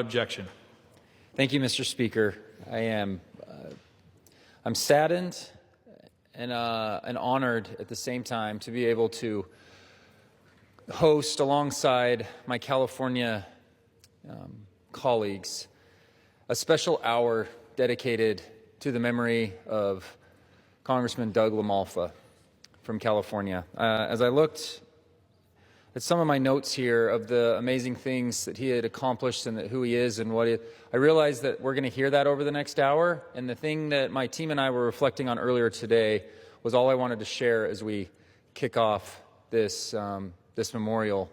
objection. Thank you, Mr. Speaker. I'm saddened and honored at the same time to be able to host alongside my California colleagues a special hour dedicated to the memory of Congressman Doug LaMalfa from California. As I looked at some of my notes here of the amazing things that he had accomplished and who he is and I realized that we're going to hear that over the next hour. And the thing that my team and I were reflecting on earlier today was all I wanted to share as we kick off this memorial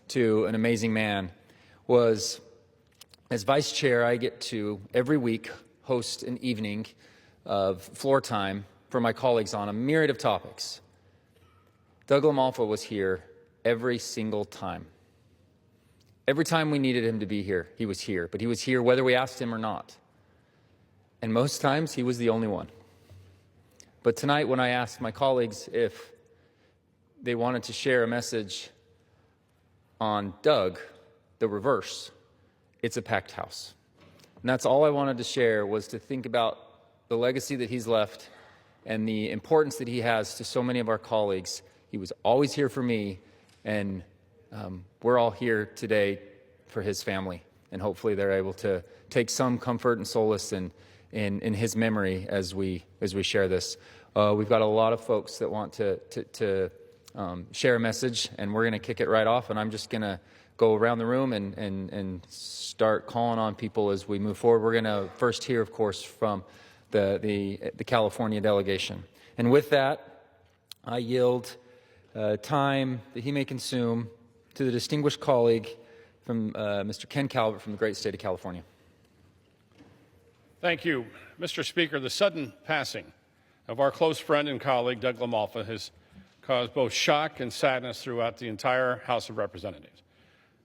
to an amazing man was, as vice chair, I get to every week host an evening of floor time for my colleagues on a myriad of topics. Doug LaMalfa was here every single time. Every time we needed him to be here, he was here. But he was here whether we asked him or not. And most times, he was the only one. But tonight, when I asked my colleagues if they wanted to share a message on Doug, the reverse, it's a packed house. And that's all I wanted to share, was to think about the legacy that he's left and the importance that he has to so many of our colleagues. He was always here for me, and we're all here today for his family, and hopefully they're able to take some comfort and solace in his memory as we share this. We've got a lot of folks that want to share a message, and we're going to kick it right off, and I'm just going to go around the room and start calling on people as we move forward. We're going to first hear, of course, from the California delegation. And with that, I yield time that he may consume to the distinguished colleague from Mr. Ken Calvert from the great state of California. Thank you, Mr. Speaker. The sudden passing of our close friend and colleague, Doug LaMalfa, has caused both shock and sadness throughout the entire House of Representatives.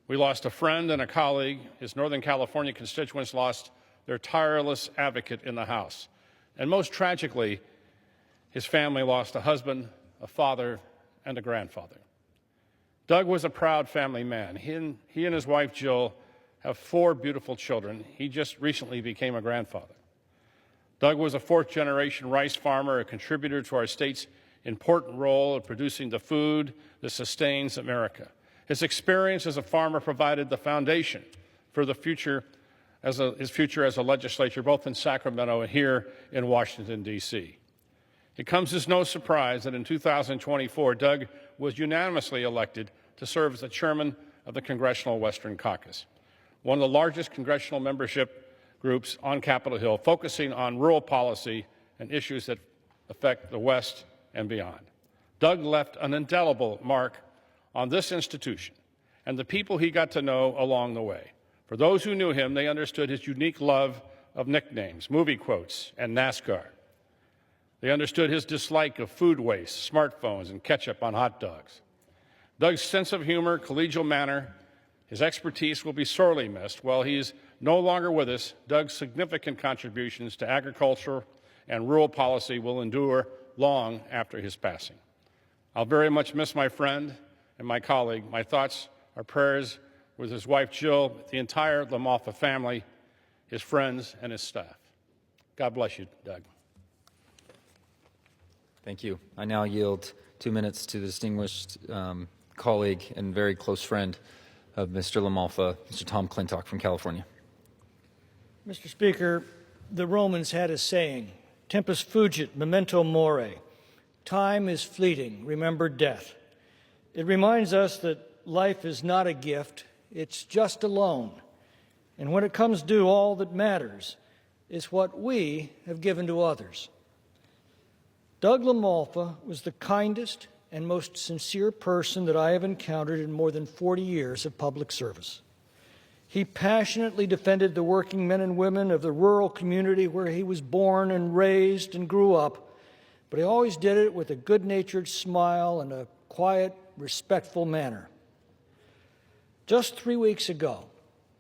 We lost a friend and a colleague. His Northern California constituents lost their tireless advocate in the House. And most tragically, his family lost a husband, a father, and a grandfather. Doug was a proud family man. He and his wife, Jill, have 4 beautiful children. He just recently became a grandfather. Doug was a 4th-generation rice farmer, a contributor to our state's important role of producing the food that sustains America. His experience as a farmer provided the foundation for his future as a legislator, both in Sacramento and here in Washington, D.C. It comes as no surprise that in 2024, Doug was unanimously elected to serve as the chairman of the Congressional Western Caucus, one of the largest congressional membership groups on Capitol Hill, focusing on rural policy and issues that affect the West and beyond. Doug left an indelible mark on this institution and the people he got to know along the way. For those who knew him, they understood his unique love of nicknames, movie quotes, and NASCAR. They understood his dislike of food waste, smartphones, and ketchup on hot dogs. Doug's sense of humor, collegial manner, his expertise will be sorely missed. While he's no longer with us, Doug's significant contributions to agriculture and rural policy will endure long after his passing. I'll very much miss my friend and my colleague. My thoughts are prayers with his wife, Jill, the entire LaMalfa family, his friends, and his staff. God bless you, Doug. Thank you. I now yield 2 minutes to the distinguished colleague and very close friend of Mr. LaMalfa, Mr. Tom Clintock from California. Mr. Speaker, the Romans had a saying, tempus fugit, memento mori. Time is fleeting, remember death. It reminds us that life is not a gift, it's just a loan. And when it comes due, all that matters is what we have given to others. Doug LaMalfa was the kindest and most sincere person that I have encountered in more than 40 years of public service. He passionately defended the working men and women of the rural community where he was born and raised and grew up, but he always did it with a good-natured smile and a quiet, respectful manner. Just 3 weeks ago,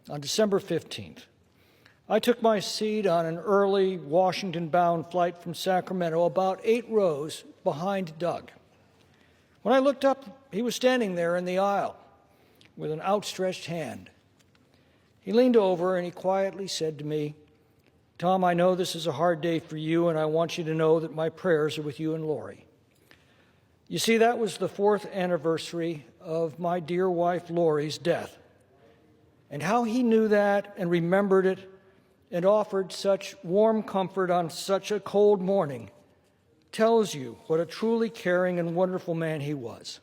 on December 15th, I took my seat on an early Washington-bound flight from Sacramento about 8 rows behind Doug. When I looked up, he was standing there in the aisle with an outstretched hand. He leaned over and he quietly said to me, "Tom, I know this is a hard day for you, and I want you to know that my prayers are with you and Lori." You see, that was the 4th anniversary of my dear wife Lori's death. And how he knew that and remembered it and offered such warm comfort on such a cold morning tells you what a truly caring and wonderful man he was.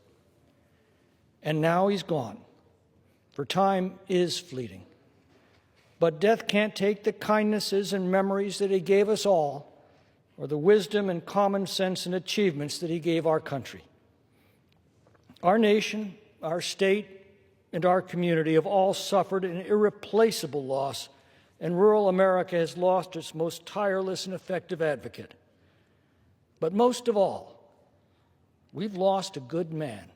And now he's gone, for time is fleeting. But death can't take the kindnesses and memories that he gave us all, or the wisdom and common sense and achievements that he gave our country. Our nation, our state, and our community have all suffered an irreplaceable loss, and rural America has lost its most tireless and effective advocate. But most of all, we've lost a good man,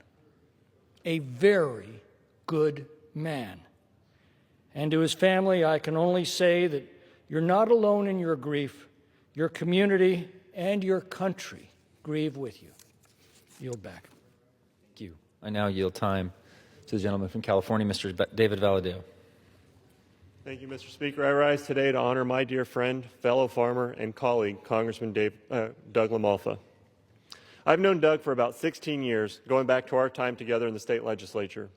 a very good man. And to his family, I can only say that you're not alone in your grief. Your community and your country grieve with you. Yield back. Thank you. I now yield time to the gentleman from California, Mr. David Valadao. Thank you, Mr. Speaker. I rise today to honor my dear friend, fellow farmer, and colleague, Congressman Doug LaMalfa. I've known Doug for about 16 years, going back to our time together in the state legislature.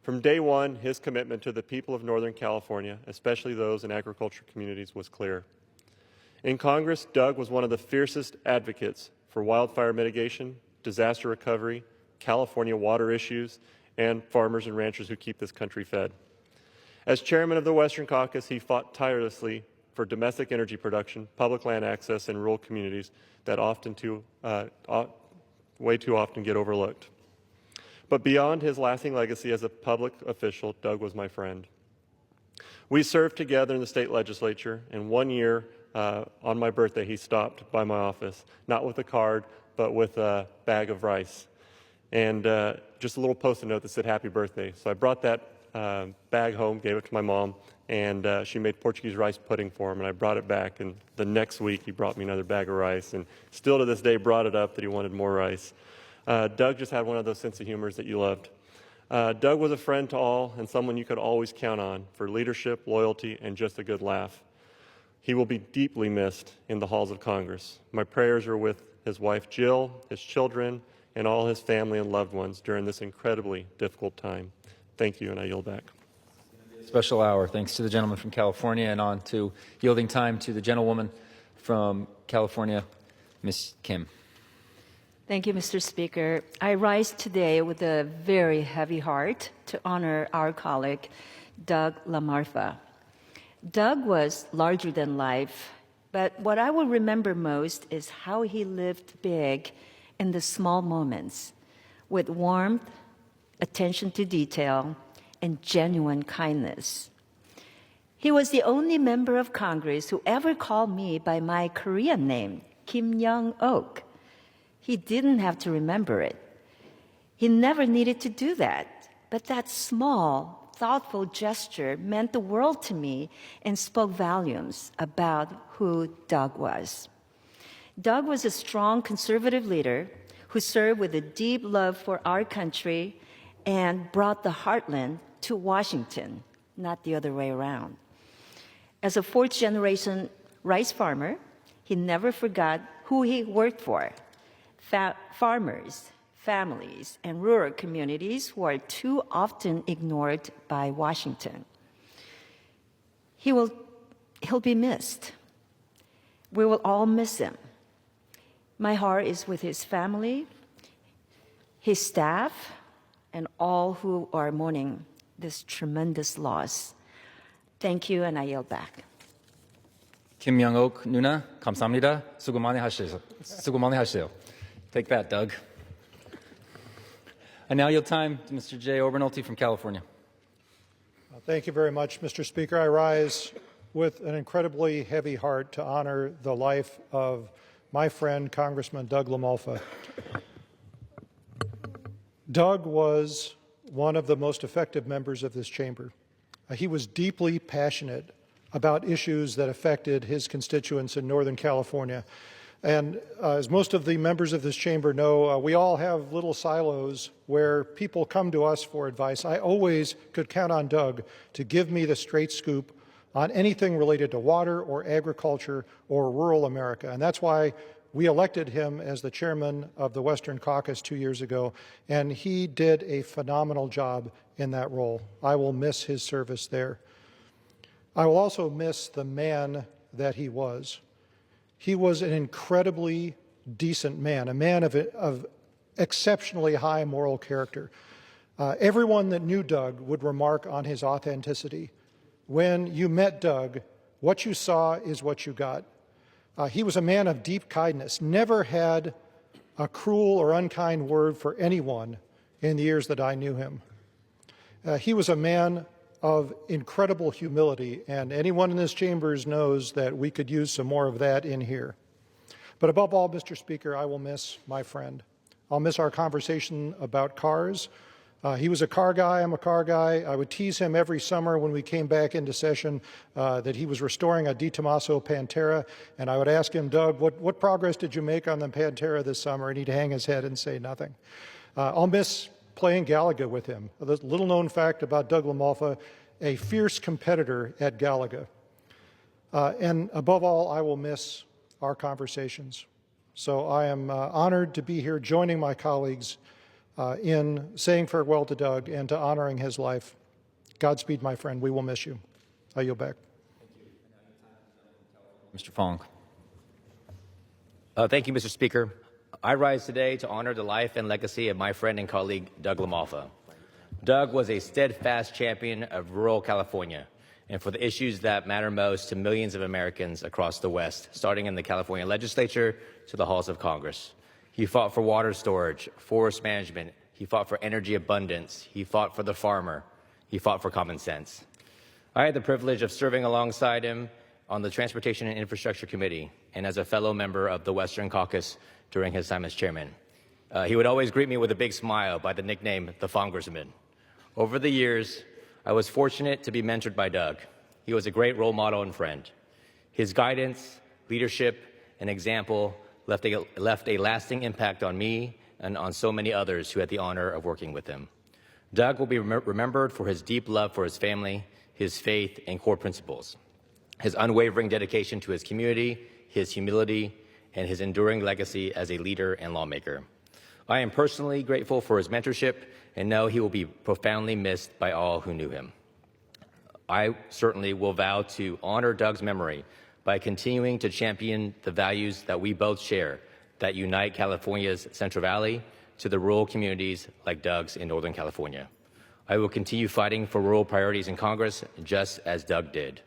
From day one, his commitment to the people of Northern California, especially those in agriculture communities, was clear. In Congress, Doug was one of the fiercest advocates for wildfire mitigation, disaster recovery, California water issues, and farmers and ranchers who keep this country fed. As chairman of the Western Caucus, he fought tirelessly for domestic energy production, public land access, and rural communities that way too often get overlooked. But beyond his lasting legacy as a public official, Doug was my friend. We served together in the state legislature, and one year on my birthday, he stopped by my office, not with a card, but with a bag of rice, and just a little Post-it note that said happy birthday. So I brought that bag home, gave it to my mom, and she made Portuguese rice pudding for him, and I brought it back, and the next week he brought me another bag of rice, and still to this day brought it up that he wanted more rice. Doug just had one of those sense of humors that you loved. Doug was a friend to all and someone you could always count on for leadership, loyalty, and just a good laugh. He will be deeply missed in the halls of Congress. My prayers are with his wife Jill, his children, and all his family and loved ones during this incredibly difficult time. Thank you, and I yield back. Special hour. Thanks to the gentleman from California, and on to yielding time to the gentlewoman from California, Ms. Kim. Thank you, Mr. Speaker. I rise today with a very heavy heart to honor our colleague, Doug LaMalfa. Doug was larger than life, but what I will remember most is how he lived big in the small moments, with warmth, attention to detail, and genuine kindness. He was the only member of Congress who ever called me by my Korean name, Kim Young-ok. He didn't have to remember it. He never needed to do that. But that small, thoughtful gesture meant the world to me and spoke volumes about who Doug was. Doug was a strong conservative leader who served with a deep love for our country and brought the heartland to Washington, not the other way around. As a fourth-generation rice farmer, he never forgot who he worked for. Farmers, families, and rural communities who are too often ignored by Washington. He'll be missed. We will all miss him. My heart is with his family, his staff, and all who are mourning this tremendous loss. Thank you, and I yield back. Kim Young-ok 누나, 감사합니다. 수고 많이 하세요. Take that, Doug. I now yield time to Mr. Jay Obernolte from California. Thank you very much, Mr. Speaker. I rise with an incredibly heavy heart to honor the life of my friend, Congressman Doug LaMalfa. Doug was one of the most effective members of this chamber. He was deeply passionate about issues that affected his constituents in Northern California. And as most of the members of this chamber know, we all have little silos where people come to us for advice. I always could count on Doug to give me the straight scoop on anything related to water or agriculture or rural America. And that's why we elected him as the chairman of the Western Caucus 2 years ago, and he did a phenomenal job in that role. I will miss his service there. I will also miss the man that he was. He was an incredibly decent man, a man of exceptionally high moral character. Everyone that knew Doug would remark on his authenticity. When you met Doug, what you saw is what you got. He was a man of deep kindness, never had a cruel or unkind word for anyone in the years that I knew him. He was a man of incredible humility, and anyone in this chambers knows that we could use some more of that in here. But above all, Mr. Speaker, I will miss my friend. I'll miss our conversation about cars. He was a car guy, I'm a car guy. I would tease him every summer when we came back into session that he was restoring a Di Tommaso Pantera, and I would ask him, Doug, what progress did you make on the Pantera this summer? And he'd hang his head and say nothing. I'll miss playing Galaga with him. A little known fact about Doug LaMalfa, a fierce competitor at Galaga. And above all, I will miss our conversations. So I am honored to be here joining my colleagues in saying farewell to Doug and to honoring his life. Godspeed, my friend. We will miss you. I yield back. Mr. Fong. Thank you, Mr. Speaker. I rise today to honor the life and legacy of my friend and colleague, Doug LaMalfa. Doug was a steadfast champion of rural California and for the issues that matter most to millions of Americans across the West, starting in the California legislature to the halls of Congress. He fought for water storage, forest management. He fought for energy abundance. He fought for the farmer. He fought for common sense. I had the privilege of serving alongside him on the Transportation and Infrastructure Committee and as a fellow member of the Western Caucus during his time as chairman. He would always greet me with a big smile by the nickname, the Congressman. Over the years, I was fortunate to be mentored by Doug. He was a great role model and friend. His guidance, leadership, and example left a lasting impact on me and on so many others who had the honor of working with him. Doug will be remembered for his deep love for his family, his faith, and core principles, his unwavering dedication to his community, his humility, and his enduring legacy as a leader and lawmaker. I am personally grateful for his mentorship and know he will be profoundly missed by all who knew him. I certainly will vow to honor Doug's memory by continuing to champion the values that we both share that unite California's Central Valley to the rural communities like Doug's in Northern California. I will continue fighting for rural priorities in Congress just as Doug did.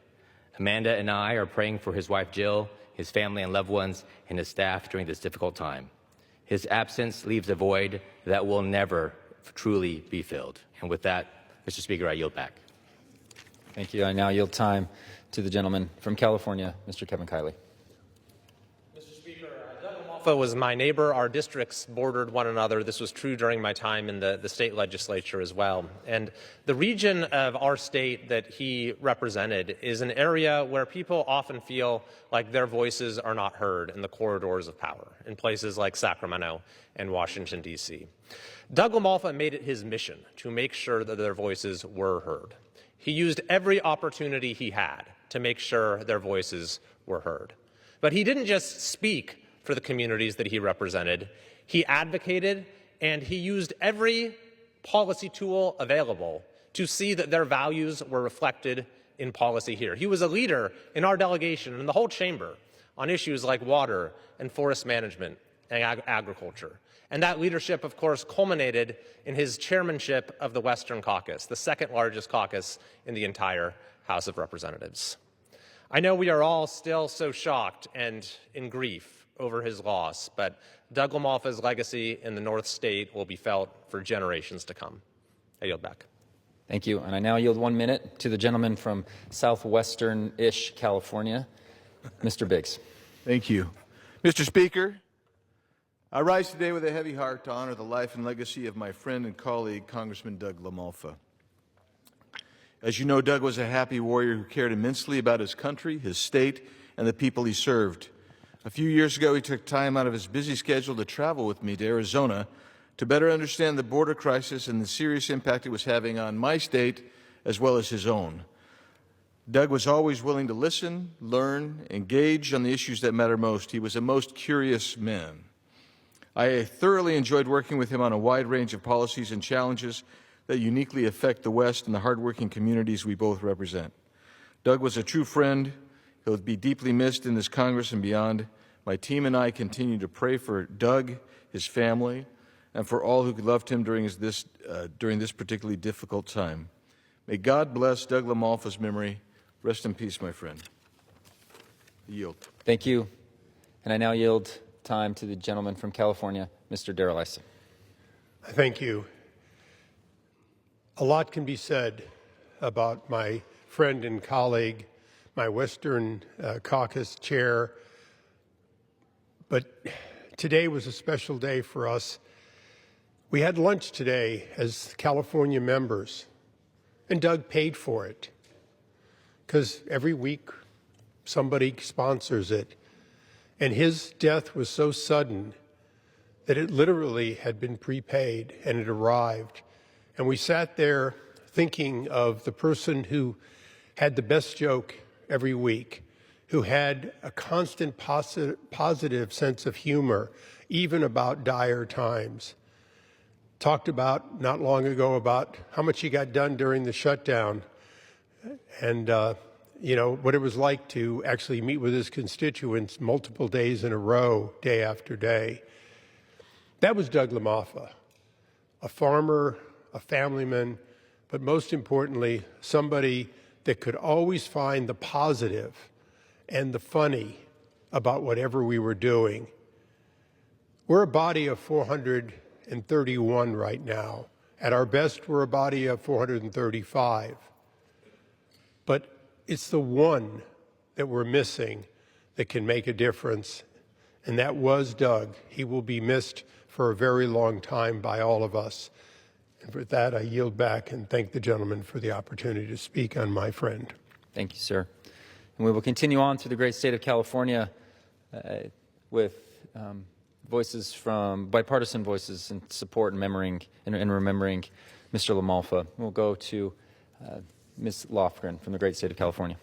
Amanda and I are praying for his wife Jill, his family and loved ones, and his staff during this difficult time. His absence leaves a void that will never truly be filled. And with that, Mr. Speaker, I yield back. Thank you. I now yield time to the gentleman from California, Mr. Kevin Kiley. Mr. Speaker, Doug LaMalfa was my neighbor. Our districts bordered one another. This was true during my time in the state legislature as well. And the region of our state that he represented is an area where people often feel like their voices are not heard in the corridors of power, in places like Sacramento and Washington, D.C. Doug LaMalfa made it his mission to make sure that their voices were heard. He used every opportunity he had to make sure their voices were heard. But he didn't just speak for the communities that he represented. He advocated, and he used every policy tool available to see that their values were reflected in policy here. He was a leader in our delegation and in the whole chamber on issues like water and forest management and agriculture. And that leadership, of course, culminated in his chairmanship of the Western Caucus, the second largest caucus in the entire House of Representatives. I know we are all still so shocked and in grief over his loss, but Doug LaMalfa's legacy in the North State will be felt for generations to come. I yield back. Thank you. And I now yield 1 minute to the gentleman from southwestern-ish California, Mr. Biggs. Thank you. Mr. Speaker, I rise today with a heavy heart to honor the life and legacy of my friend and colleague, Congressman Doug LaMalfa. As you know, Doug was a happy warrior who cared immensely about his country, his state, and the people he served. A few years ago, he took time out of his busy schedule to travel with me to Arizona to better understand the border crisis and the serious impact it was having on my state as well as his own. Doug was always willing to listen, learn, engage on the issues that matter most. He was a most curious man. I thoroughly enjoyed working with him on a wide range of policies and challenges that uniquely affect the West and the hardworking communities we both represent. Doug was a true friend. He'll be deeply missed in this Congress and beyond. My team and I continue to pray for Doug, his family, and for all who loved him during this particularly difficult time. May God bless Doug LaMalfa's memory. Rest in peace, my friend. I yield. Thank you. And I now yield time to the gentleman from California, Mr. Darrell Issa. Thank you. A lot can be said about my friend and colleague, my Western Caucus chair, but today was a special day for us. We had lunch today as California members, and Doug paid for it, because every week somebody sponsors it. And his death was so sudden that it literally had been prepaid, and it arrived. And we sat there thinking of the person who had the best joke every week, who had a constant positive sense of humor, even about dire times. Talked about, not long ago, about how much he got done during the shutdown, and what it was like to actually meet with his constituents multiple days in a row, day after day. That was Doug LaMalfa, a farmer, a family man, but most importantly, somebody that could always find the positive and the funny about whatever we were doing. We're a body of 431 right now. At our best, we're a body of 435. But it's the one that we're missing that can make a difference, and that was Doug. He will be missed for a very long time by all of us. And with that, I yield back and thank the gentleman for the opportunity to speak on my friend. Thank you, sir. And we will continue on through the great state of California with voices from bipartisan voices in support and remembering Mr. LaMalfa. We'll go to Ms. Lofgren from the great state of California.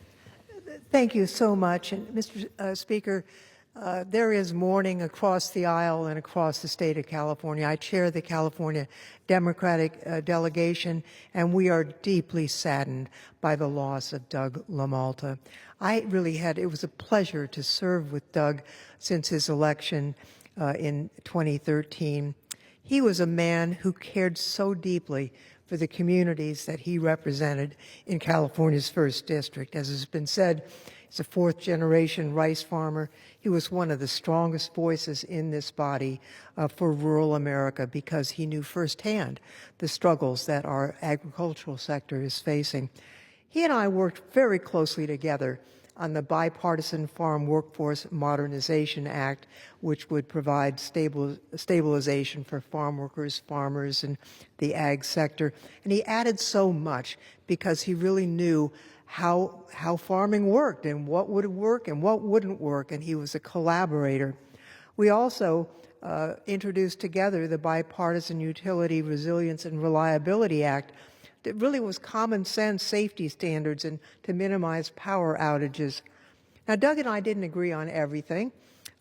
Thank you so much. And Mr. Speaker, there is mourning across the aisle and across the state of California. I chair the California Democratic delegation, and we are deeply saddened by the loss of Doug LaMalfa. It was a pleasure to serve with Doug since his election in 2013. He was a man who cared so deeply for the communities that he represented in California's 1st District. As has been said, he's a 4th-generation rice farmer. He was one of the strongest voices in this body for rural America because he knew firsthand the struggles that our agricultural sector is facing. He and I worked very closely together on the Bipartisan Farm Workforce Modernization Act, which would provide stabilization for farm workers, farmers, and the ag sector. And he added so much because he really knew how farming worked and what would work and what wouldn't work, and he was a collaborator. We also introduced together the Bipartisan Utility Resilience and Reliability Act that really was common sense safety standards and to minimize power outages. Now, Doug and I didn't agree on everything.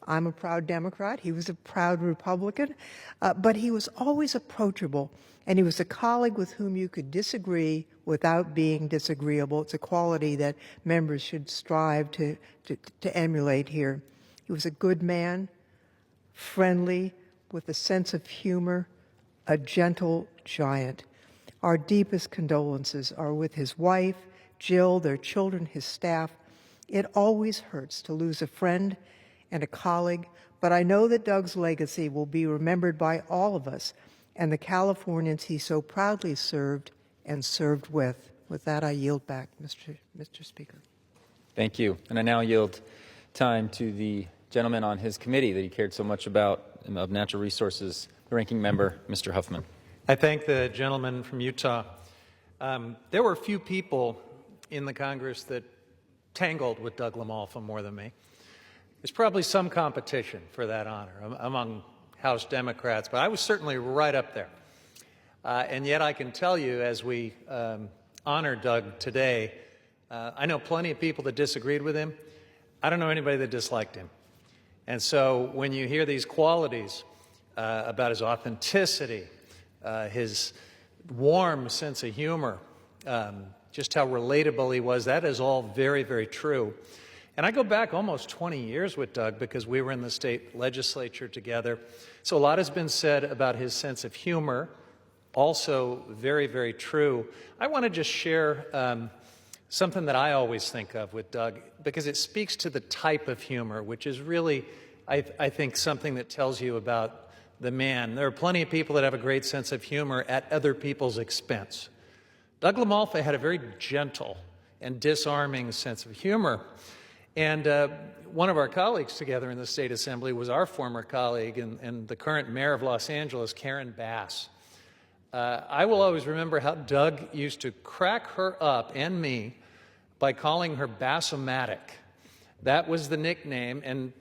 I'm a proud Democrat. He was a proud Republican, but he was always approachable, and he was a colleague with whom you could disagree without being disagreeable. It's a quality that members should strive to emulate here. He was a good man, friendly, with a sense of humor, a gentle giant. Our deepest condolences are with his wife, Jill, their children, his staff. It always hurts to lose a friend and a colleague, but I know that Doug's legacy will be remembered by all of us and the Californians he so proudly served and served with. With that, I yield back, Mr. Speaker. Thank you. And I now yield time to the gentleman on his committee that he cared so much about, of Natural Resources, the ranking member, Mr. Huffman. I thank the gentleman from Utah. There were few people in the Congress that tangled with Doug LaMalfa more than me. There's probably some competition for that honor among House Democrats, but I was certainly right up there. And yet I can tell you, as we honor Doug today, I know plenty of people that disagreed with him. I don't know anybody that disliked him. And so when you hear these qualities about his authenticity, his warm sense of humor, just how relatable he was, that is all very, very true. And I go back almost 20 years with Doug because we were in the state legislature together. So a lot has been said about his sense of humor, also very, very true. I want to just share something that I always think of with Doug because it speaks to the type of humor, which is really, I think, something that tells you about the man. There are plenty of people that have a great sense of humor at other people's expense. Doug LaMalfa had a very gentle and disarming sense of humor. And one of our colleagues together in the State Assembly was our former colleague and the current mayor of Los Angeles, Karen Bass. I will always remember how Doug used to crack her up and me by calling her Bassomatic. That was the nickname, and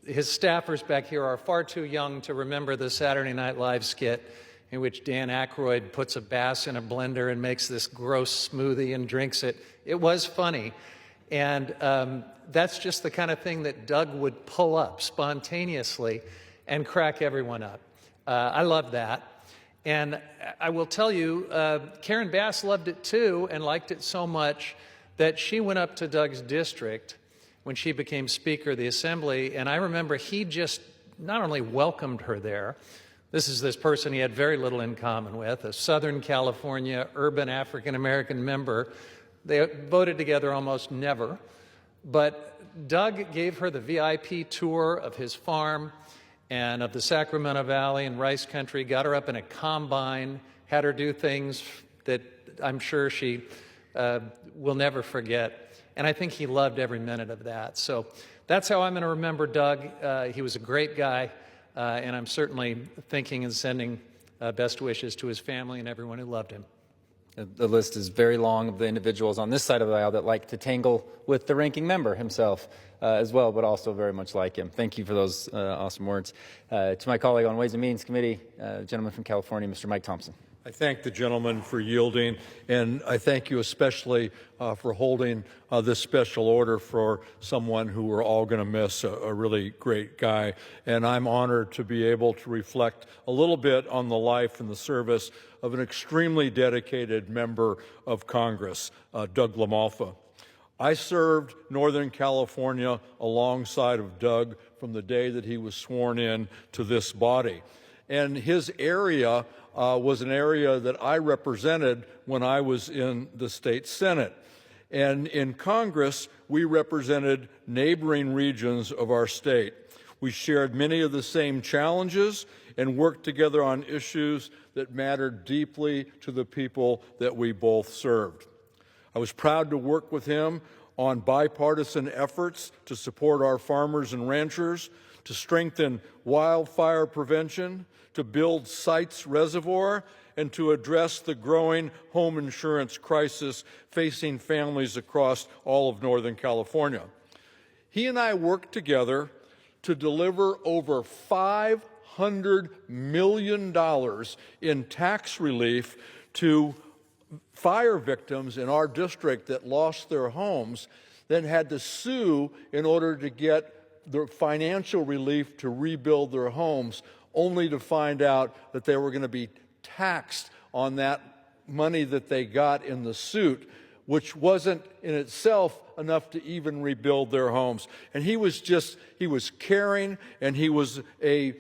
his staffers back here are far too young to remember the Saturday Night Live skit in which Dan Aykroyd puts a bass in a blender and makes this gross smoothie and drinks it. It was funny. And that's just the kind of thing that Doug would pull up spontaneously and crack everyone up. I love that. And I will tell you, Karen Bass loved it too and liked it so much that she went up to Doug's district when she became Speaker of the Assembly. And I remember he just not only welcomed her there, this is this person he had very little in common with, a Southern California urban African-American member. They voted together almost never, but Doug gave her the VIP tour of his farm and of the Sacramento Valley and rice country, got her up in a combine, had her do things that I'm sure she will never forget. And I think he loved every minute of that. So that's how I'm going to remember Doug. He was a great guy, and I'm certainly thinking and sending best wishes to his family and everyone who loved him. The list is very long of the individuals on this side of the aisle that like to tangle with the ranking member himself as well, but also very much like him. Thank you for those awesome words. To my colleague on Ways and Means Committee, gentleman from California, Mr. Mike Thompson. I thank the gentleman for yielding, and I thank you especially for holding this special order for someone who we're all going to miss, a really great guy. And I'm honored to be able to reflect a little bit on the life and the service of an extremely dedicated member of Congress, Doug LaMalfa. I served Northern California alongside of Doug from the day that he was sworn in to this body. And his area was an area that I represented when I was in the state Senate. And in Congress, we represented neighboring regions of our state. We shared many of the same challenges and worked together on issues that mattered deeply to the people that we both served. I was proud to work with him on bipartisan efforts to support our farmers and ranchers, to strengthen wildfire prevention, to build Sites Reservoir, and to address the growing home insurance crisis facing families across all of Northern California. He and I worked together to deliver over $500 million in tax relief to fire victims in our district that lost their homes, then had to sue in order to get the financial relief to rebuild their homes, only to find out that they were going to be taxed on that money that they got in the suit, which wasn't in itself enough to even rebuild their homes. And he was caring, and he was a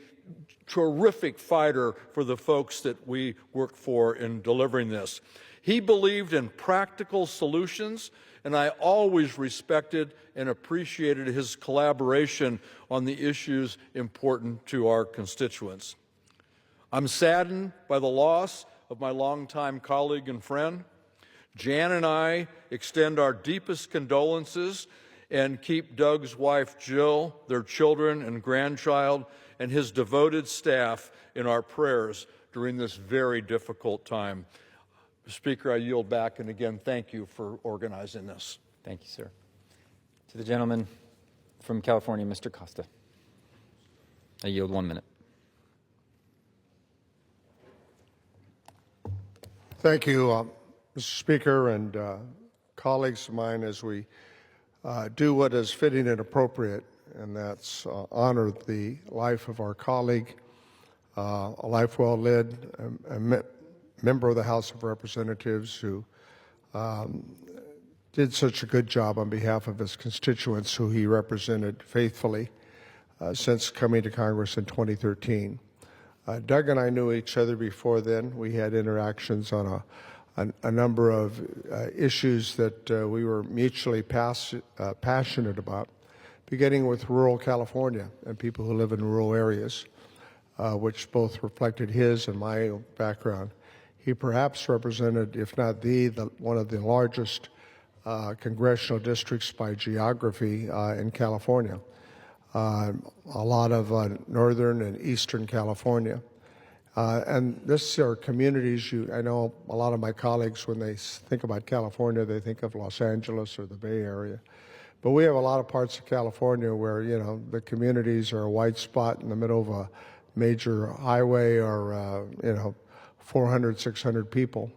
terrific fighter for the folks that we work for in delivering this. He believed in practical solutions, and I always respected and appreciated his collaboration on the issues important to our constituents. I'm saddened by the loss of my longtime colleague and friend. Jan and I extend our deepest condolences and keep Doug's wife, Jill, their children and grandchild, and his devoted staff in our prayers during this very difficult time. Mr. Speaker, I yield back, and again, thank you for organizing this. Thank you, sir. To the gentleman from California, Mr. Costa. I yield 1 minute. Thank you, Mr. Speaker, and colleagues of mine, as we do what is fitting and appropriate, and that's honor the life of our colleague, a life well led, member of the House of Representatives who did such a good job on behalf of his constituents who he represented faithfully since coming to Congress in 2013. Doug and I knew each other before then. We had interactions on a number of issues that we were mutually passionate about, beginning with rural California and people who live in rural areas, which both reflected his and my background. He perhaps represented, if not one of the largest congressional districts by geography in California. A lot of northern and eastern California. And this are communities, I know a lot of my colleagues, when they think about California, they think of Los Angeles or the Bay Area. But we have a lot of parts of California where, the communities are a white spot in the middle of a major highway or, 400, 600 people.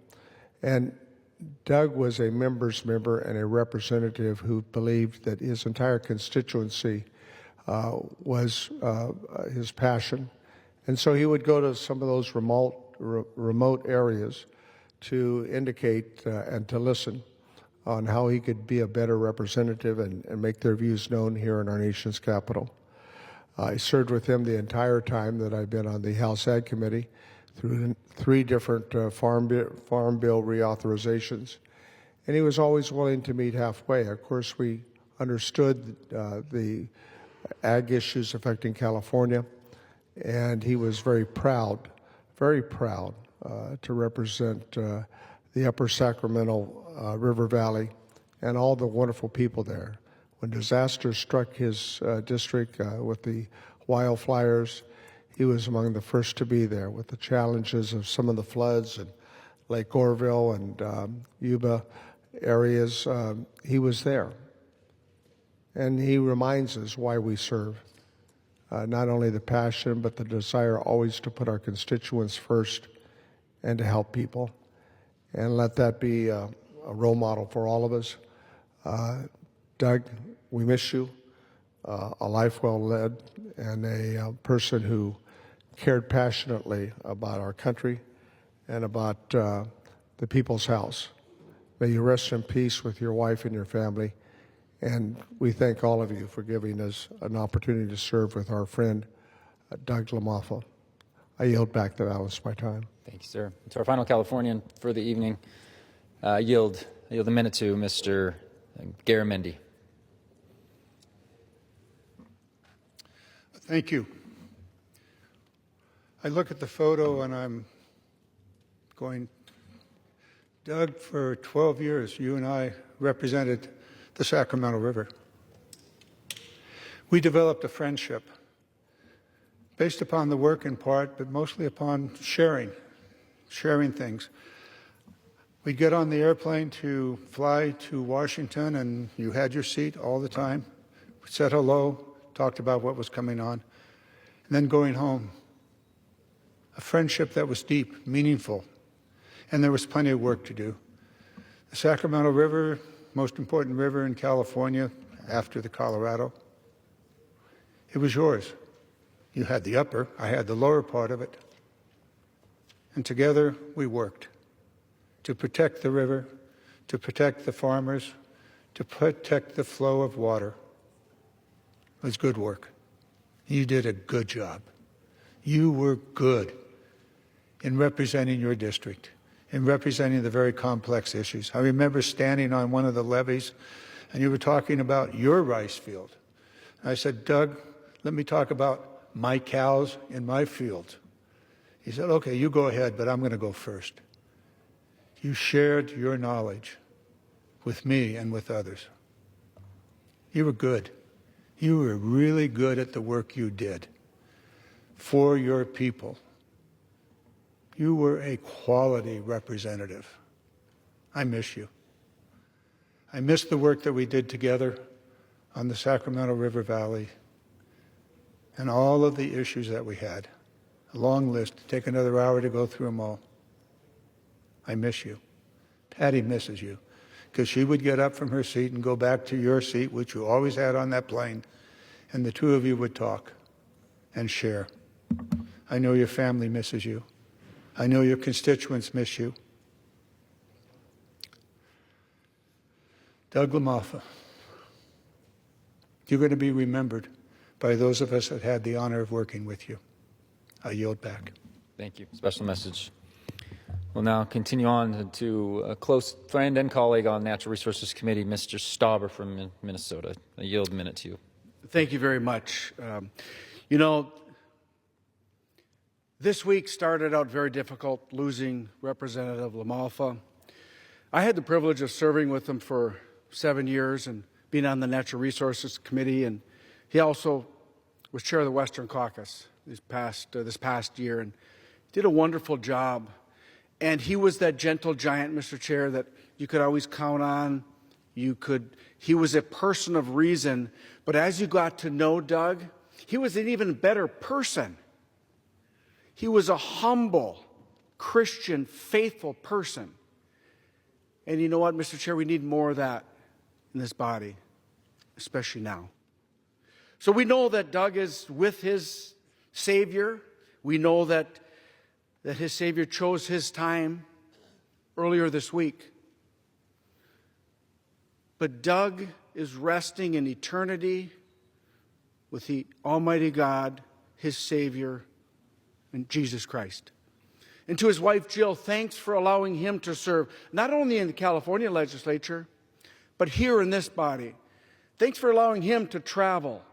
And Doug was a member's member and a representative who believed that his entire constituency was his passion. And so he would go to some of those remote areas to indicate and to listen on how he could be a better representative and make their views known here in our nation's capital. I served with him the entire time that I've been on the House Ag Committee through 3 different farm bill reauthorizations. And he was always willing to meet halfway. Of course, we understood the ag issues affecting California, and he was very proud to represent the Upper Sacramento River Valley and all the wonderful people there. When disaster struck his district with the wildfires, he was among the first to be there with the challenges of some of the floods in Lake Orville and Yuba areas. He was there. And he reminds us why we serve. Not only the passion, but the desire always to put our constituents first and to help people. And let that be a role model for all of us. Doug, we miss you. A life well led and a person who cared passionately about our country and about the people's house. May you rest in peace with your wife and your family. And we thank all of you for giving us an opportunity to serve with our friend, Doug LaMalfa. I yield back the balance of my time. Thank you, sir. To our final Californian for the evening, I yield a minute to Mr. Garamendi. Thank you. I look at the photo and I'm going, Doug, for 12 years, you and I represented the Sacramento River. We developed a friendship based upon the work in part, but mostly upon sharing things. We'd get on the airplane to fly to Washington, and you had your seat all the time. We said hello, talked about what was coming on, and then going home. A friendship that was deep, meaningful, and there was plenty of work to do. The Sacramento River, most important river in California after the Colorado. It was yours. You had the upper, I had the lower part of it. And together we worked to protect the river, to protect the farmers, to protect the flow of water. It was good work. You did a good job. You were good in representing your district, in representing the very complex issues. I remember standing on one of the levees, and you were talking about your rice field. I said, Doug, let me talk about my cows in my field. He said, okay, you go ahead, but I'm going to go first. You shared your knowledge with me and with others. You were good. You were really good at the work you did for your people. You were a quality representative. I miss you. I miss the work that we did together on the Sacramento River Valley, and all of the issues that we had. A long list. Take another hour to go through them all. I miss you. Patty misses you, because she would get up from her seat and go back to your seat, which you always had on that plane, and the two of you would talk and share. I know your family misses you. I know your constituents miss you. Doug LaMalfa, you're going to be remembered by those of us that had the honor of working with you. I yield back. Thank you. Special message. We'll now continue on to a close friend and colleague on Natural Resources Committee, Mr. Stauber from Minnesota. I yield a minute to you. Thank you very much. You know, this week started out very difficult, losing Representative LaMalfa. I had the privilege of serving with him for 7 years and being on the Natural Resources Committee, and he also was chair of the Western Caucus this past year and did a wonderful job. And he was that gentle giant, Mr. Chair, that you could always count on. He was a person of reason, but as you got to know Doug, he was an even better person. He was a humble, Christian, faithful person. And you know what, Mr. Chair, we need more of that in this body, especially now. So we know that Doug is with his Savior. We know that his Savior chose his time earlier this week. But Doug is resting in eternity with the Almighty God, his Savior, and Jesus Christ. And to his wife, Jill, thanks for allowing him to serve, not only in the California legislature, but here in this body. Thanks for allowing him to travel,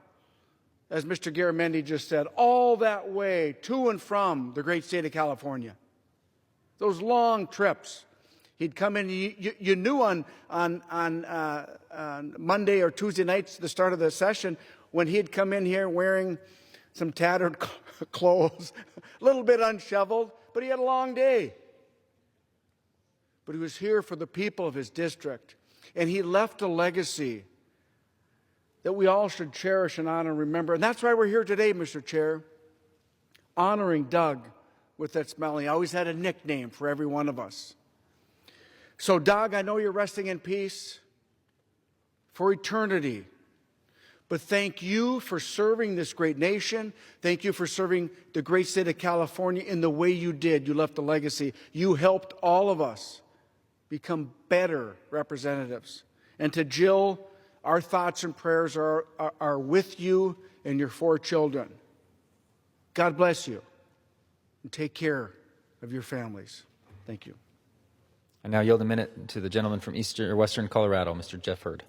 as Mr. Garamendi just said, all that way to and from the great state of California. Those long trips. He'd come in, you knew on Monday or Tuesday nights, the start of the session, when he'd come in here wearing some tattered clothes, a little bit unshoveled, but he had a long day. But he was here for the people of his district, and he left a legacy that we all should cherish and honor and remember. And that's why we're here today, Mr. Chair, honoring Doug with that smile. He always had a nickname for every one of us. So, Doug, I know you're resting in peace for eternity. But thank you for serving this great nation. Thank you for serving the great state of California in the way you did. You left a legacy. You helped all of us become better representatives. And to Jill, our thoughts and prayers are with you and your 4 children. God bless you, and take care of your families. Thank you. I now yield a minute to the gentleman from Western Colorado, Mr. Jeff Hurd.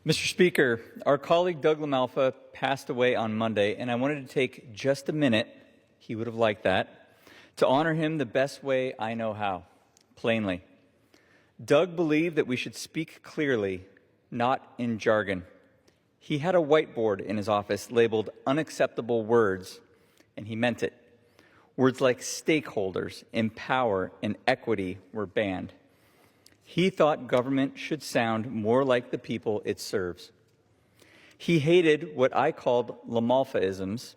Mr. Speaker, our colleague Doug LaMalfa passed away on Monday, and I wanted to take just a minute, he would have liked that, to honor him the best way I know how, plainly. Doug believed that we should speak clearly, not in jargon. He had a whiteboard in his office labeled unacceptable words, and he meant it. Words like stakeholders, empower, and equity were banned. He thought government should sound more like the people it serves. He hated what I called LaMalfaisms,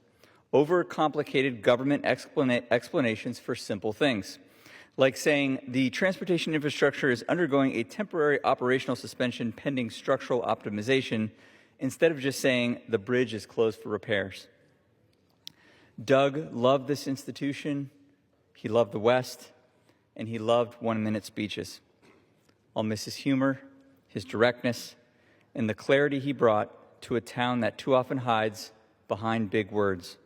overcomplicated government explanations for simple things, like saying the transportation infrastructure is undergoing a temporary operational suspension pending structural optimization, instead of just saying the bridge is closed for repairs. Doug loved this institution, he loved the West, and he loved one-minute speeches. I'll miss his humor, his directness, and the clarity he brought to a town that too often hides behind big words.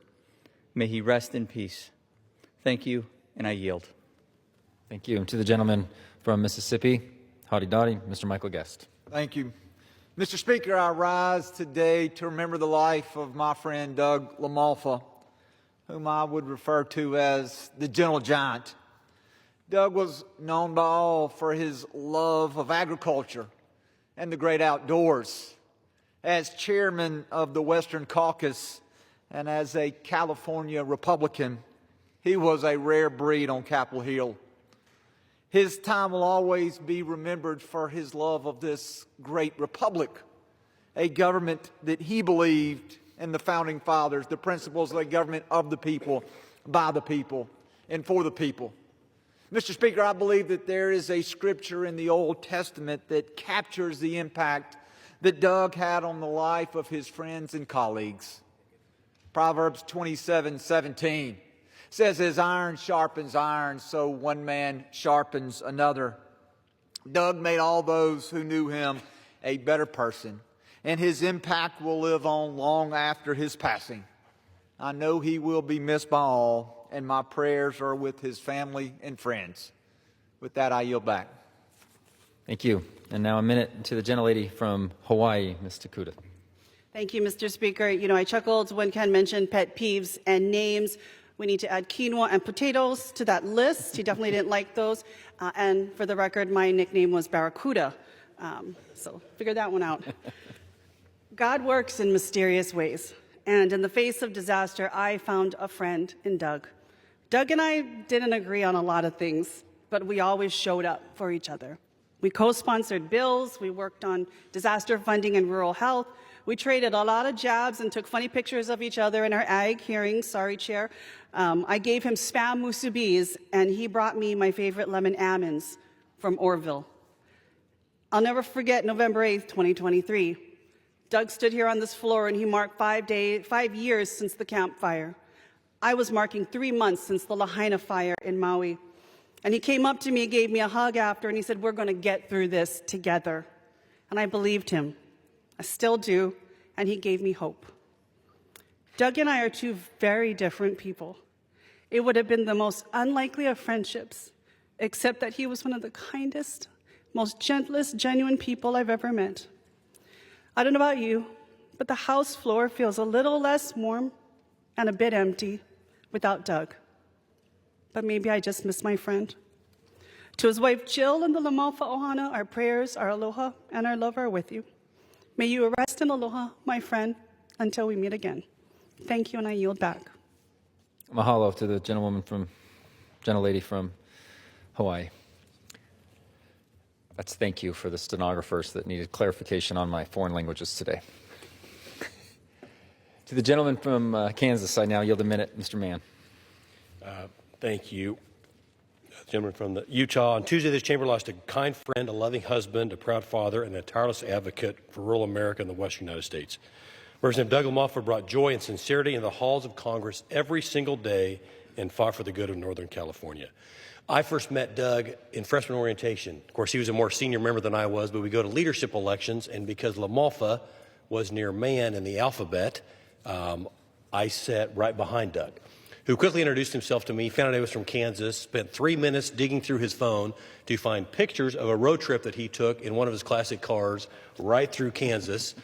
May he rest in peace. Thank you, and I yield. Thank you. And to the gentleman from Mississippi, howdy doddy, Mr. Michael Guest. Thank you. Mr. Speaker, I rise today to remember the life of my friend Doug LaMalfa, whom I would refer to as the gentle giant. Doug was known by all for his love of agriculture and the great outdoors. As chairman of the Western Caucus and as a California Republican, he was a rare breed on Capitol Hill. His time will always be remembered for his love of this great republic a government that he believed in the Founding Fathers, the principles of a government of the people, by the people, and for the people. Mr. Speaker, I believe that there is a scripture in the Old Testament that captures the impact that Doug had on the life of his friends and colleagues. Proverbs 27:17 says, as iron sharpens iron, so one man sharpens another. Doug made all those who knew him a better person, and his impact will live on long after his passing. I know he will be missed by all, and my prayers are with his family and friends. With that, I yield back. Thank you. And now a minute to the gentlelady from Hawaii, Ms. Takuda. Thank you, Mr. Speaker. You know, I chuckled when Ken mentioned pet peeves and names. We need to add quinoa and potatoes to that list. He definitely didn't like those. And for the record, my nickname was Barracuda. So figure that one out. God works in mysterious ways. And in the face of disaster, I found a friend in Doug. Doug and I didn't agree on a lot of things, but we always showed up for each other. We co-sponsored bills. We worked on disaster funding and rural health. We traded a lot of jabs and took funny pictures of each other in our ag hearings. Sorry, Chair. I gave him Spam musubis, and he brought me my favorite lemon almonds from Orville. I'll never forget November 8th, 2023. Doug stood here on this floor, and he marked 5 years since the Camp Fire. I was marking 3 months since the Lahaina fire in Maui. And he came up to me, gave me a hug after, and he said, we're going to get through this together. And I believed him. I still do, and he gave me hope. Doug and I are two very different people. It would have been the most unlikely of friendships, except that he was one of the kindest, most gentlest, genuine people I've ever met. I don't know about you, but the House floor feels a little less warm and a bit empty without Doug. But maybe I just miss my friend. To his wife Jill and the LaMalfa Ohana, our prayers, our aloha, and our love are with you. May you rest in aloha, my friend, until we meet again. Thank you, and I yield back. Mahalo to the gentlelady from Hawaii. That's thank you for the stenographers that needed clarification on my foreign languages today. To the gentleman from Kansas, I now yield a minute. Mr. Mann. Thank you. Gentleman from Utah. On Tuesday, this chamber lost a kind friend, a loving husband, a proud father, and a tireless advocate for rural America and the western United States. Representative Doug LaMalfa brought joy and sincerity in the halls of Congress every single day and fought for the good of Northern California. I first met Doug in freshman orientation. Of course, he was a more senior member than I was, but we go to leadership elections, and because LaMalfa was near man in the alphabet, I sat right behind Doug, who quickly introduced himself to me, found out I was from Kansas, spent 3 minutes digging through his phone to find pictures of a road trip that he took in one of his classic cars right through Kansas.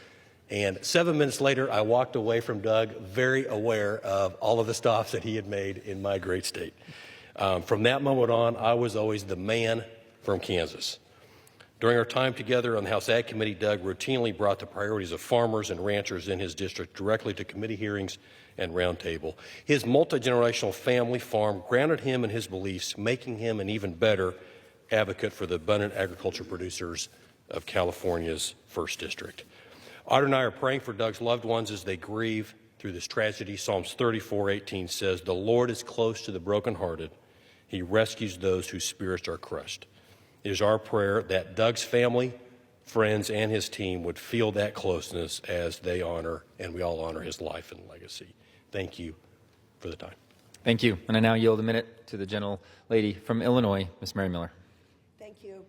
And 7 minutes later, I walked away from Doug very aware of all of the stops that he had made in my great state. From that moment on, I was always the man from Kansas. During our time together on the House Ag Committee, Doug routinely brought the priorities of farmers and ranchers in his district directly to committee hearings and roundtable. His multi-generational family farm grounded him in his beliefs, making him an even better advocate for the abundant agriculture producers of California's 1st District. Audra and I are praying for Doug's loved ones as they grieve through this tragedy. Psalms 34:18 says, "The Lord is close to the brokenhearted. He rescues those whose spirits are crushed." It is our prayer that Doug's family, friends, and his team would feel that closeness as they honor, and we all honor, his life and legacy. Thank you for the time. Thank you. And I now yield a minute to the gentlelady from Illinois, Ms. Mary Miller. Thank you.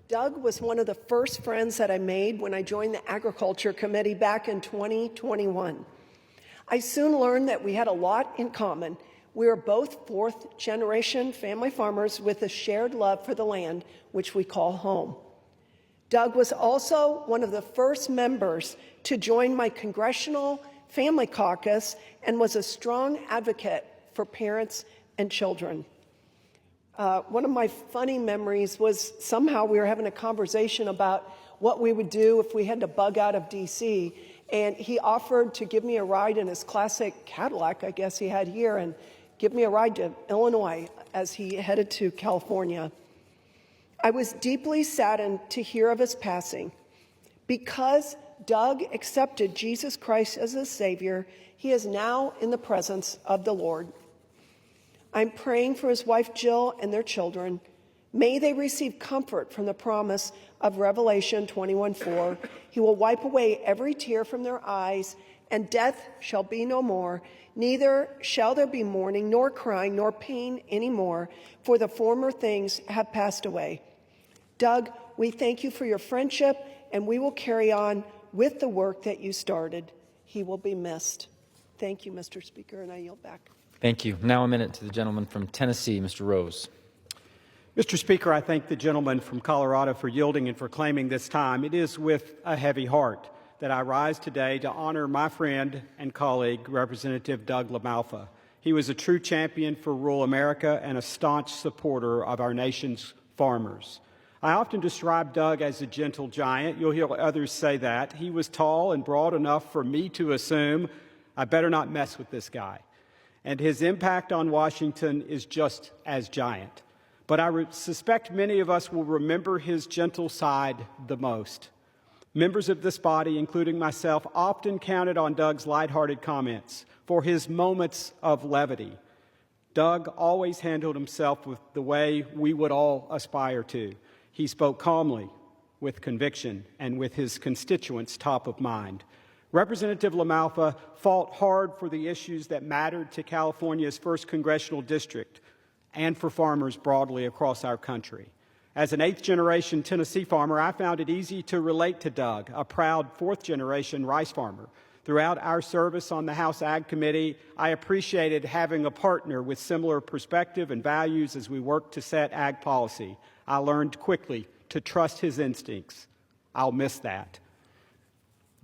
Doug was one of the first friends that I made when I joined the Agriculture Committee back in 2021. I soon learned that we had a lot in common. We are both 4th-generation family farmers with a shared love for the land, which we call home. Doug was also one of the first members to join my Congressional Family Caucus and was a strong advocate for parents and children. One of my funny memories was somehow we were having a conversation about what we would do if we had to bug out of D.C., and he offered to give me a ride in his classic Cadillac, I guess he had here, and give me a ride to Illinois as he headed to California. I was deeply saddened to hear of his passing. Because Doug accepted Jesus Christ as his Savior, he is now in the presence of the Lord. I'm praying for his wife Jill and their children. May they receive comfort from the promise of Revelation 21:4. He will wipe away every tear from their eyes, and death shall be no more. Neither shall there be mourning, nor crying, nor pain anymore, for the former things have passed away. Doug, we thank you for your friendship, and we will carry on with the work that you started. He will be missed. Thank you, Mr. Speaker, and I yield back. Thank you. Now a minute to the gentleman from Tennessee, Mr. Rose. Mr. Speaker, I thank the gentleman from Colorado for yielding and for claiming this time. It is with a heavy heart that I rise today to honor my friend and colleague, Representative Doug LaMalfa. He was a true champion for rural America and a staunch supporter of our nation's farmers. I often describe Doug as a gentle giant. You'll hear others say that. He was tall and broad enough for me to assume I better not mess with this guy. And his impact on Washington is just as giant. But I suspect many of us will remember his gentle side the most. Members of this body, including myself, often counted on Doug's lighthearted comments for his moments of levity. Doug always handled himself with the way we would all aspire to. He spoke calmly, with conviction, and with his constituents top of mind. Representative LaMalfa fought hard for the issues that mattered to California's 1st Congressional District and for farmers broadly across our country. As an 8th-generation Tennessee farmer, I found it easy to relate to Doug, a proud 4th-generation rice farmer. Throughout our service on the House Ag Committee, I appreciated having a partner with similar perspective and values as we worked to set ag policy. I learned quickly to trust his instincts. I'll miss that.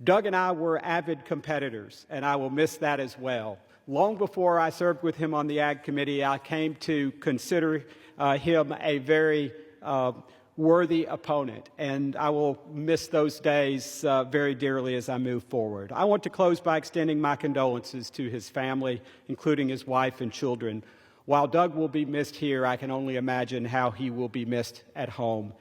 Doug and I were avid competitors, and I will miss that as well. Long before I served with him on the Ag Committee, I came to consider him a very worthy opponent, and I will miss those days very dearly as I move forward. I want to close by extending my condolences to his family, including his wife and children. While Doug will be missed here, I can only imagine how he will be missed at home.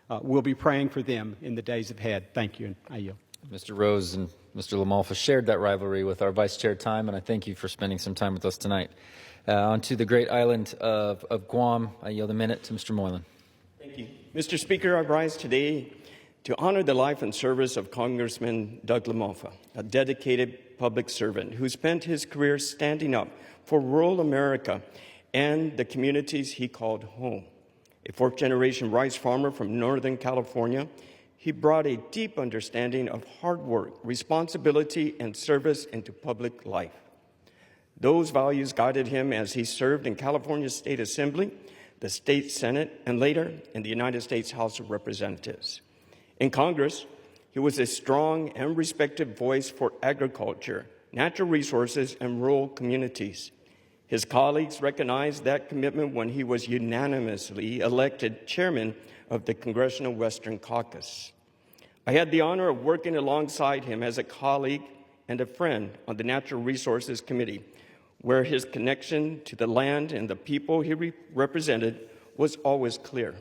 We'll be praying for them in the days ahead. Thank you, and I yield. Mr. Rose and Mr. LaMalfa shared that rivalry with our vice chair time, and I thank you for spending some time with us tonight. On to the great island of Guam, I yield a minute to Mr. Moylan. Thank you. Mr. Speaker, I rise today to honor the life and service of Congressman Doug LaMalfa, a dedicated public servant who spent his career standing up for rural America and the communities he called home. A 4th-generation rice farmer from Northern California, he brought a deep understanding of hard work, responsibility, and service into public life. Those values guided him as he served in California's State Assembly, the State Senate, and later in the United States House of Representatives. In Congress, he was a strong and respected voice for agriculture, natural resources, and rural communities. His colleagues recognized that commitment when he was unanimously elected chairman of the Congressional Western Caucus. I had the honor of working alongside him as a colleague and a friend on the Natural Resources Committee, where his connection to the land and the people he represented was always clear.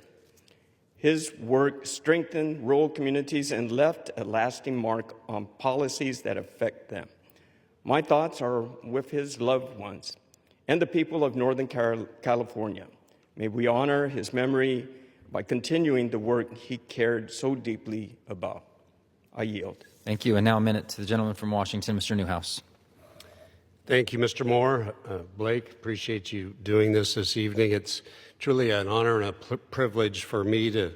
His work strengthened rural communities and left a lasting mark on policies that affect them. My thoughts are with his loved ones and the people of Northern California. May we honor his memory by continuing the work he cared so deeply about. I yield. Thank you. And now a minute to the gentleman from Washington, Mr. Newhouse. Thank you, Mr. Moore. Blake, appreciate you doing this evening. It's truly an honor and a privilege for me to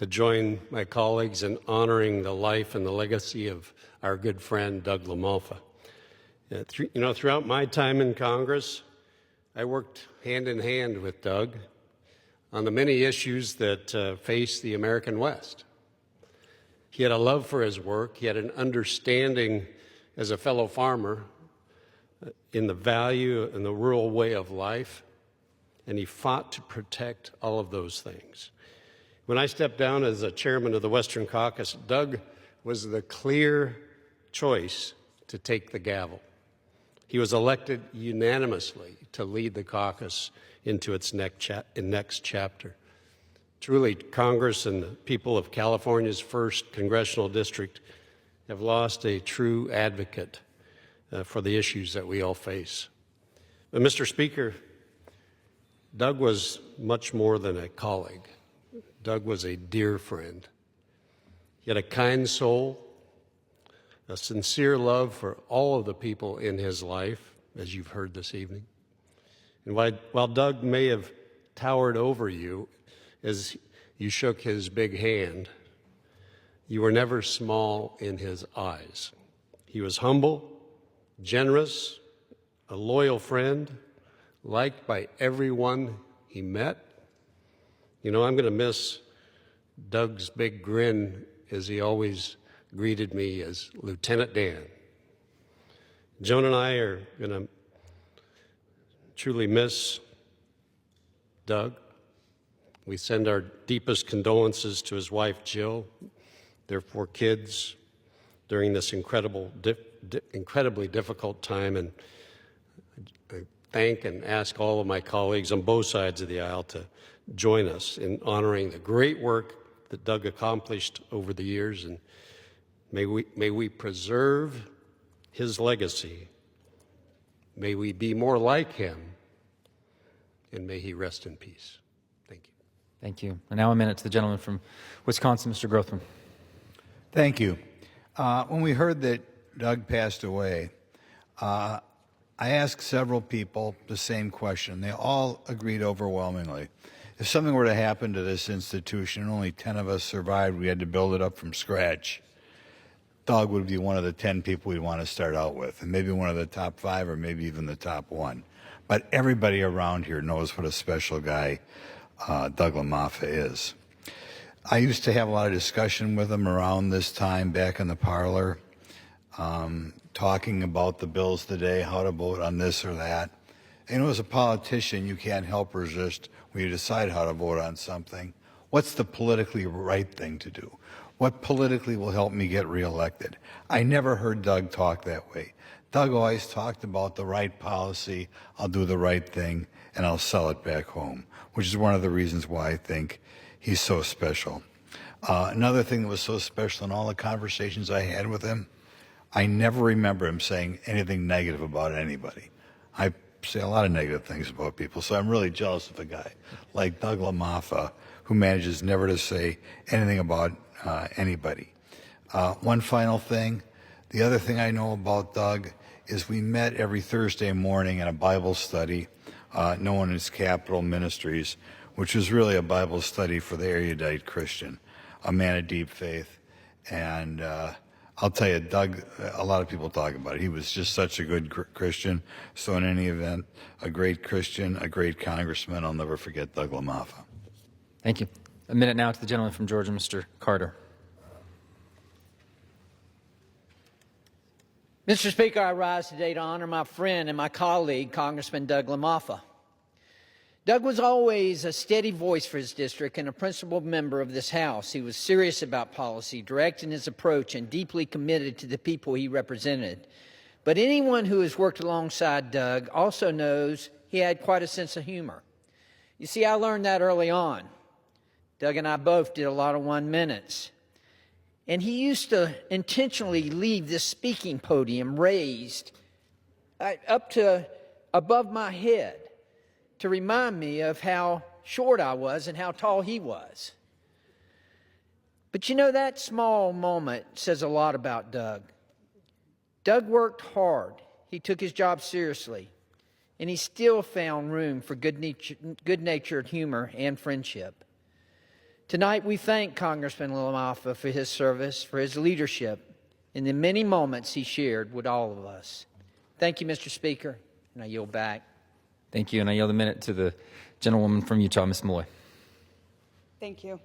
join my colleagues in honoring the life and the legacy of our good friend, Doug LaMalfa. Throughout my time in Congress, I worked hand in hand with Doug on the many issues that face the American West. He had a love for his work. He had an understanding as a fellow farmer in the value and the rural way of life, and he fought to protect all of those things. When I stepped down as a chairman of the Western Caucus, Doug was the clear choice to take the gavel. He was elected unanimously to lead the caucus into its next chapter. Truly, Congress and the people of California's 1st Congressional District have lost a true advocate for the issues that we all face. But Mr. Speaker, Doug was much more than a colleague. Doug was a dear friend. He had a kind soul, a sincere love for all of the people in his life, as you've heard this evening. And while Doug may have towered over you as you shook his big hand, you were never small in his eyes. He was humble, generous, a loyal friend, liked by everyone he met. You know, I'm going to miss Doug's big grin as he always greeted me as Lieutenant Dan. Joan and I are going to truly miss Doug. We send our deepest condolences to his wife, Jill, their 4 kids during this incredibly difficult time. And I thank and ask all of my colleagues on both sides of the aisle to join us in honoring the great work that Doug accomplished over the years. And may we preserve his legacy. May we be more like him. And may he rest in peace. Thank you. Thank you. And now a minute to the gentleman from Wisconsin, Mr. Grothman. Thank you. When we heard that Doug passed away, I asked several people the same question. They all agreed overwhelmingly. If something were to happen to this institution and only 10 of us survived, we had to build it up from scratch, Doug would be one of the 10 people we'd want to start out with, and maybe one of the top 5 or maybe even the top 1. But everybody around here knows what a special guy Doug LaMalfa is. I used to have a lot of discussion with him around this time back in the parlor, talking about the bills today, how to vote on this or that. And as a politician, you can't help resist when you decide how to vote on something. What's the politically right thing to do? What politically will help me get reelected? I never heard Doug talk that way. Doug always talked about the right policy, I'll do the right thing, and I'll sell it back home, which is one of the reasons why I think he's so special. Another thing that was so special in all the conversations I had with him, I never remember him saying anything negative about anybody. I say a lot of negative things about people, so I'm really jealous of a guy like Doug LaMalfa, who manages never to say anything about anybody. One final thing, the other thing I know about Doug is we met every Thursday morning in a Bible study known as Capital Ministries, which was really a Bible study for the erudite Christian, a man of deep faith. And I'll tell you, Doug, a lot of people talk about it. He was just such a good Christian. So in any event, a great Christian, a great congressman. I'll never forget Doug LaMalfa. Thank you. A minute now to the gentleman from Georgia, Mr. Carter. Mr. Speaker, I rise today to honor my friend and my colleague, Congressman Doug LaMalfa. Doug was always a steady voice for his district and a principled member of this House. He was serious about policy, direct in his approach, and deeply committed to the people he represented. But anyone who has worked alongside Doug also knows he had quite a sense of humor. You see, I learned that early on. Doug and I both did a lot of 1 minutes. And he used to intentionally leave this speaking podium raised up to above my head to remind me of how short I was and how tall he was. But you know, that small moment says a lot about Doug. Doug worked hard. He took his job seriously. And he still found room for good-natured humor and friendship. Tonight, we thank Congressman LaMalfa for his service, for his leadership, and the many moments he shared with all of us. Thank you, Mr. Speaker, and I yield back. Thank you, and I yield a minute to the gentlewoman from Utah, Ms. Malloy. Thank you.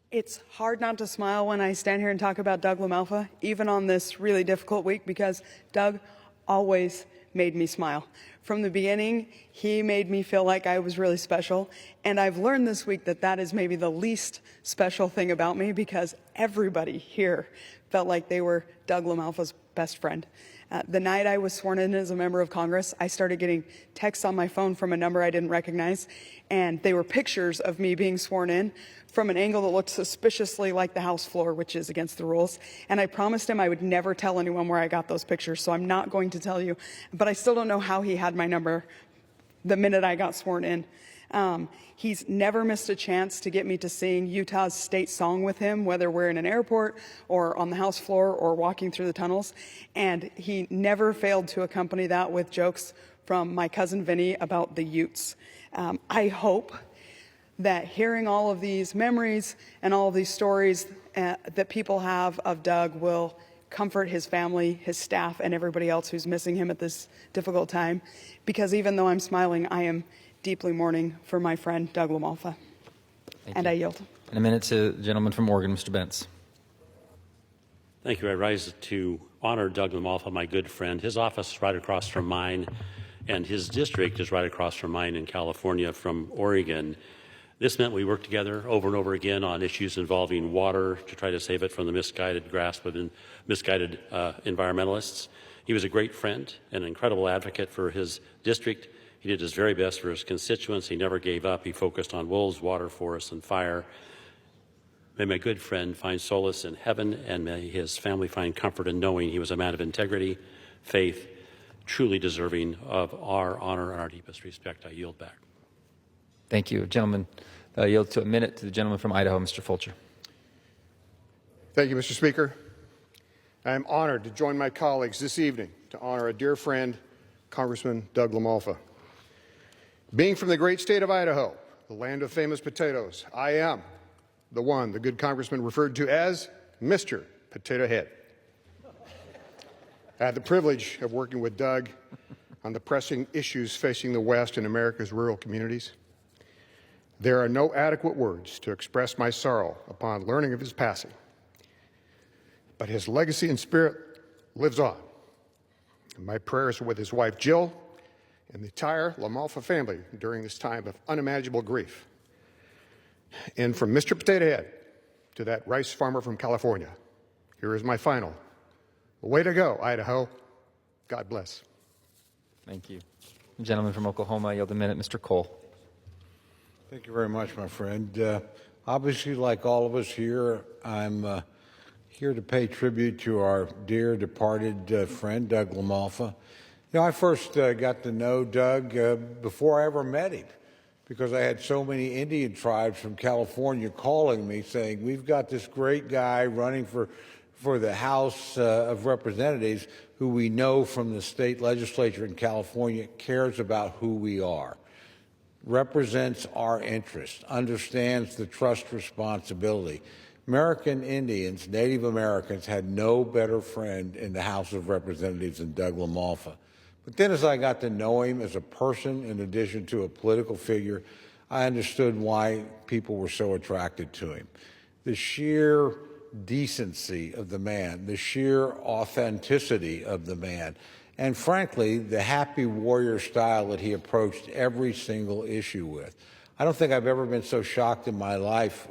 It's hard not to smile when I stand here and talk about Doug LaMalfa, even on this really difficult week, because Doug always made me smile. From the beginning, he made me feel like I was really special, and I've learned this week that that is maybe the least special thing about me, because everybody here felt like they were Doug LaMalfa's best friend. The night I was sworn in as a member of Congress, I started getting texts on my phone from a number I didn't recognize, and they were pictures of me being sworn in from an angle that looked suspiciously like the House floor, which is against the rules. And I promised him I would never tell anyone where I got those pictures, so I'm not going to tell you. But I still don't know how he had my number the minute I got sworn in. He's never missed a chance to get me to sing Utah's state song with him, whether we're in an airport or on the House floor or walking through the tunnels. And he never failed to accompany that with jokes from my cousin Vinny about the Utes. I hope that hearing all of these memories and all of these stories that people have of Doug will comfort his family, his staff, and everybody else who's missing him at this difficult time. Because even though I'm smiling, I am deeply mourning for my friend Doug LaMalfa. And I yield. In a minute to the gentleman from Oregon, Mr. Bentz. Thank you. I rise to honor Doug LaMalfa, my good friend. His office is right across from mine, and his district is right across from mine in California from Oregon. This meant we worked together over and over again on issues involving water to try to save it from the misguided grasp of misguided environmentalists. He was a great friend, an incredible advocate for his district. He did his very best for his constituents. He never gave up. He focused on wolves, water, forests, and fire. May my good friend find solace in heaven, and may his family find comfort in knowing he was a man of integrity, faith, truly deserving of our honor and our deepest respect. I yield back. Thank you. Gentlemen, I yield to a minute to the gentleman from Idaho, Mr. Fulcher. Thank you, Mr. Speaker. I am honored to join my colleagues this evening to honor a dear friend, Congressman Doug LaMalfa. Being from the great state of Idaho, the land of famous potatoes, I am the good congressman referred to as Mr. Potato Head. I had the privilege of working with Doug on the pressing issues facing the West and America's rural communities. There are no adequate words to express my sorrow upon learning of his passing. But his legacy and spirit lives on. And my prayers are with his wife, Jill, and the entire LaMalfa family during this time of unimaginable grief. And from Mr. Potato Head to that rice farmer from California, here is my final. Way to go, Idaho. God bless. Thank you. The gentleman from Oklahoma, I yield a minute, Mr. Cole. Thank you very much, my friend. Obviously, like all of us here, I'm here to pay tribute to our dear departed friend, Doug LaMalfa. You know, I first got to know Doug before I ever met him, because I had so many Indian tribes from California calling me saying, we've got this great guy running for the House of Representatives who we know from the state legislature in California cares about who we are, represents our interests, understands the trust responsibility. American Indians, Native Americans, had no better friend in the House of Representatives than Doug LaMalfa. But then as I got to know him as a person, in addition to a political figure, I understood why people were so attracted to him. The sheer decency of the man, the sheer authenticity of the man, and frankly, the happy warrior style that he approached every single issue with. I don't think I've ever been so shocked in my life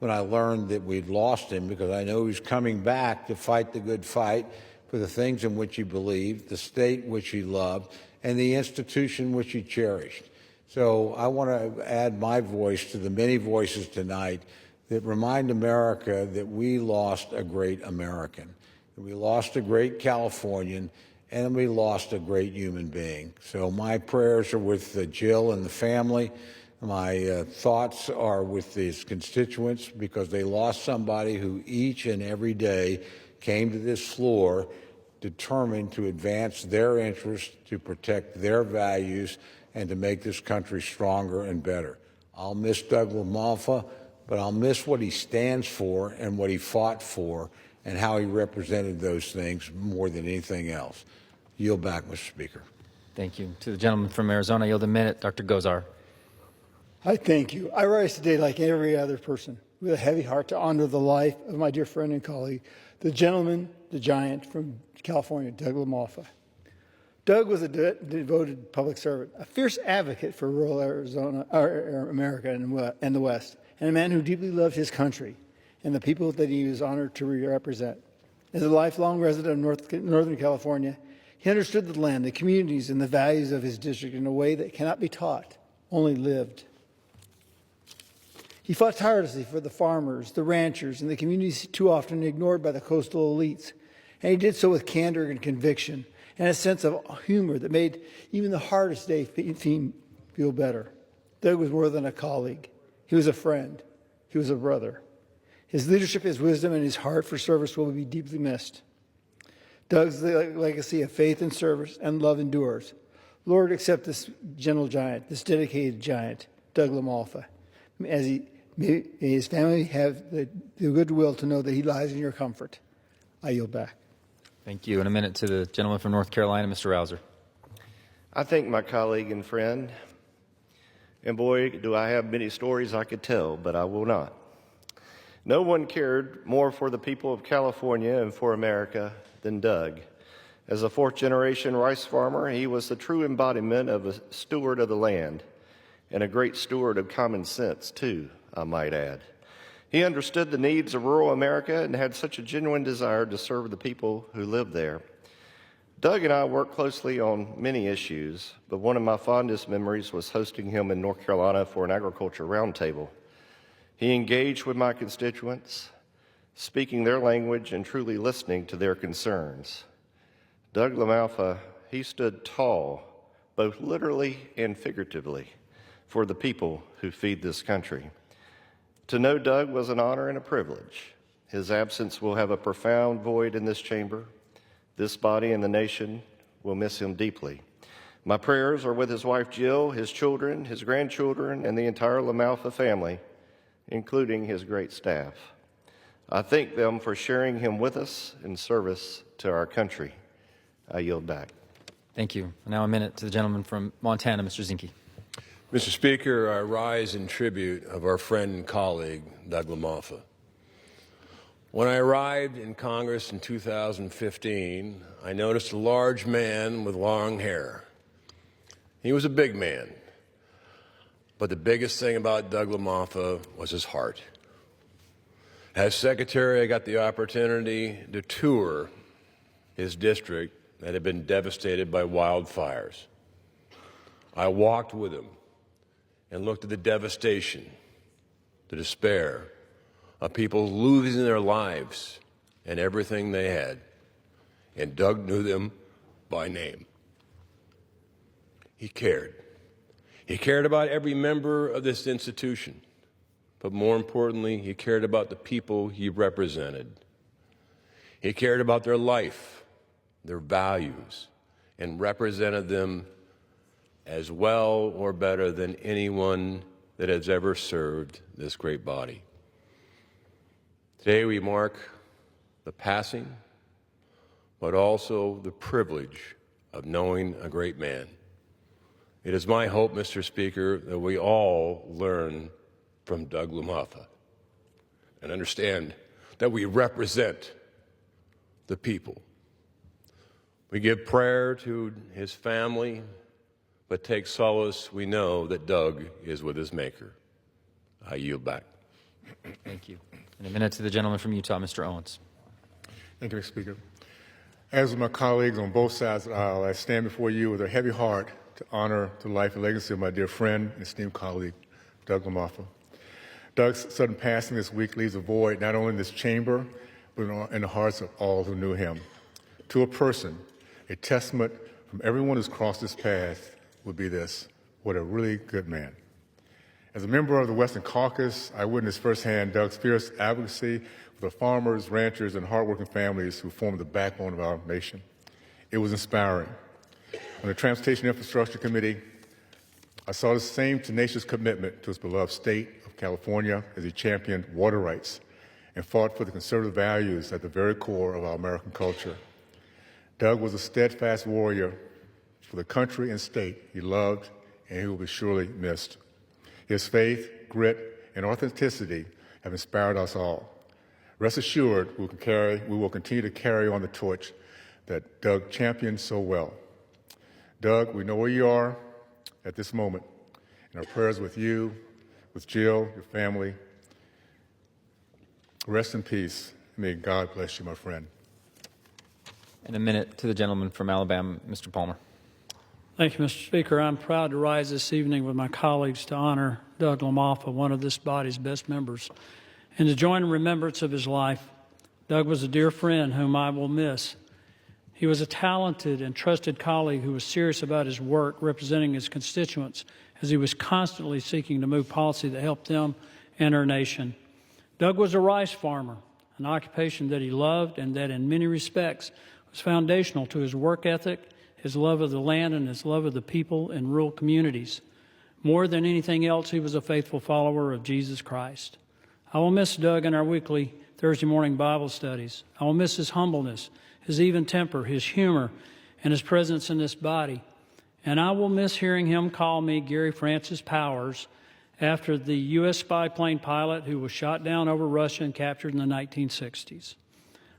when I learned that we'd lost him, because I know he's coming back to fight the good fight for the things in which he believed, the state which he loved, and the institution which he cherished. So I want to add my voice to the many voices tonight that remind America that we lost a great American, that we lost a great Californian, and we lost a great human being. So my prayers are with Jill and the family. My thoughts are with his constituents, because they lost somebody who each and every day came to this floor determined to advance their interests, to protect their values, and to make this country stronger and better. I'll miss Doug LaMalfa, but I'll miss what he stands for and what he fought for and how he represented those things more than anything else. Yield back, Mr. Speaker. Thank you. To the gentleman from Arizona, I yield a minute, Dr. Gozar. I thank you. I rise today like every other person with a heavy heart to honor the life of my dear friend and colleague, the gentleman, the giant from California, Doug LaMalfa. Doug was a devoted public servant, a fierce advocate for rural America and the West, and a man who deeply loved his country and the people that he was honored to represent. As a lifelong resident of Northern California, he understood the land, the communities, and the values of his district in a way that cannot be taught, only lived. He fought tirelessly for the farmers, the ranchers, and the communities too often ignored by the coastal elites. And he did so with candor and conviction and a sense of humor that made even the hardest day feel better. Doug was more than a colleague. He was a friend. He was a brother. His leadership, his wisdom, and his heart for service will be deeply missed. Doug's legacy of faith and service and love endures. Lord, accept this gentle giant, this dedicated giant, Doug LaMalfa, as may his family have the goodwill to know that he lies in your comfort. I yield back. Thank you. In a minute to the gentleman from North Carolina, Mr. Rouser. I thank my colleague and friend, and boy, do I have many stories I could tell, but I will not. No one cared more for the people of California and for America than Doug. As a fourth-generation rice farmer, he was the true embodiment of a steward of the land, and a great steward of common sense, too, I might add. He understood the needs of rural America and had such a genuine desire to serve the people who lived there. Doug and I worked closely on many issues, but one of my fondest memories was hosting him in North Carolina for an agriculture roundtable. He engaged with my constituents, speaking their language and truly listening to their concerns. Doug LaMalfa, he stood tall, both literally and figuratively, for the people who feed this country. To know Doug was an honor and a privilege. His absence will have a profound void in this chamber. This body and the nation will miss him deeply. My prayers are with his wife Jill, his children, his grandchildren, and the entire LaMalfa family, including his great staff. I thank them for sharing him with us in service to our country. I yield back. Thank you. Now a minute to the gentleman from Montana, Mr. Zinke. Mr. Speaker, I rise in tribute of our friend and colleague, Doug LaMalfa. When I arrived in Congress in 2015, I noticed a large man with long hair. He was a big man, but the biggest thing about Doug LaMalfa was his heart. As secretary, I got the opportunity to tour his district that had been devastated by wildfires. I walked with him and looked at the devastation, the despair of people losing their lives and everything they had. And Doug knew them by name. He cared. He cared about every member of this institution, but more importantly, he cared about the people he represented. He cared about their life, their values, and represented them as well or better than anyone that has ever served this great body. Today we mark the passing, but also the privilege of knowing a great man. It is my hope, Mr. Speaker, that we all learn from Doug LaMalfa and understand that we represent the people. We give prayer to his family, but take solace, we know that Doug is with his Maker. I yield back. Thank you. In a minute to the gentleman from Utah, Mr. Owens. Thank you, Mr. Speaker. As with my colleagues on both sides of the aisle, I stand before you with a heavy heart to honor the life and legacy of my dear friend and esteemed colleague, Doug LaMalfa. Doug's sudden passing this week leaves a void not only in this chamber, but in the hearts of all who knew him. To a person, a testament from everyone who's crossed this path would be this: what a really good man. As a member of the Western Caucus, I witnessed firsthand Doug's fierce advocacy for the farmers, ranchers, and hardworking families who form the backbone of our nation. It was inspiring. On the Transportation Infrastructure Committee, I saw the same tenacious commitment to his beloved state of California as he championed water rights and fought for the conservative values at the very core of our American culture. Doug was a steadfast warrior for the country and state he loved, and he will be surely missed. His faith, grit, and authenticity have inspired us all. Rest assured, we will continue to carry on the torch that Doug championed so well. Doug, we know where you are at this moment, and our prayers with you, with Jill, your family. Rest in peace. May God bless you, my friend. And a minute to the gentleman from Alabama, Mr. Palmer. Thank you, Mr. Speaker. I'm proud to rise this evening with my colleagues to honor Doug LaMalfa, one of this body's best members, and to join in remembrance of his life. Doug was a dear friend whom I will miss. He was a talented and trusted colleague who was serious about his work representing his constituents as he was constantly seeking to move policy that helped them and our nation. Doug was a rice farmer, an occupation that he loved and that in many respects was foundational to his work ethic, his love of the land, and his love of the people in rural communities. More than anything else, he was a faithful follower of Jesus Christ. I will miss Doug in our weekly Thursday morning Bible studies. I will miss his humbleness, his even temper, his humor, and his presence in this body. And I will miss hearing him call me Gary Francis Powers after the U.S. spy plane pilot who was shot down over Russia and captured in the 1960s.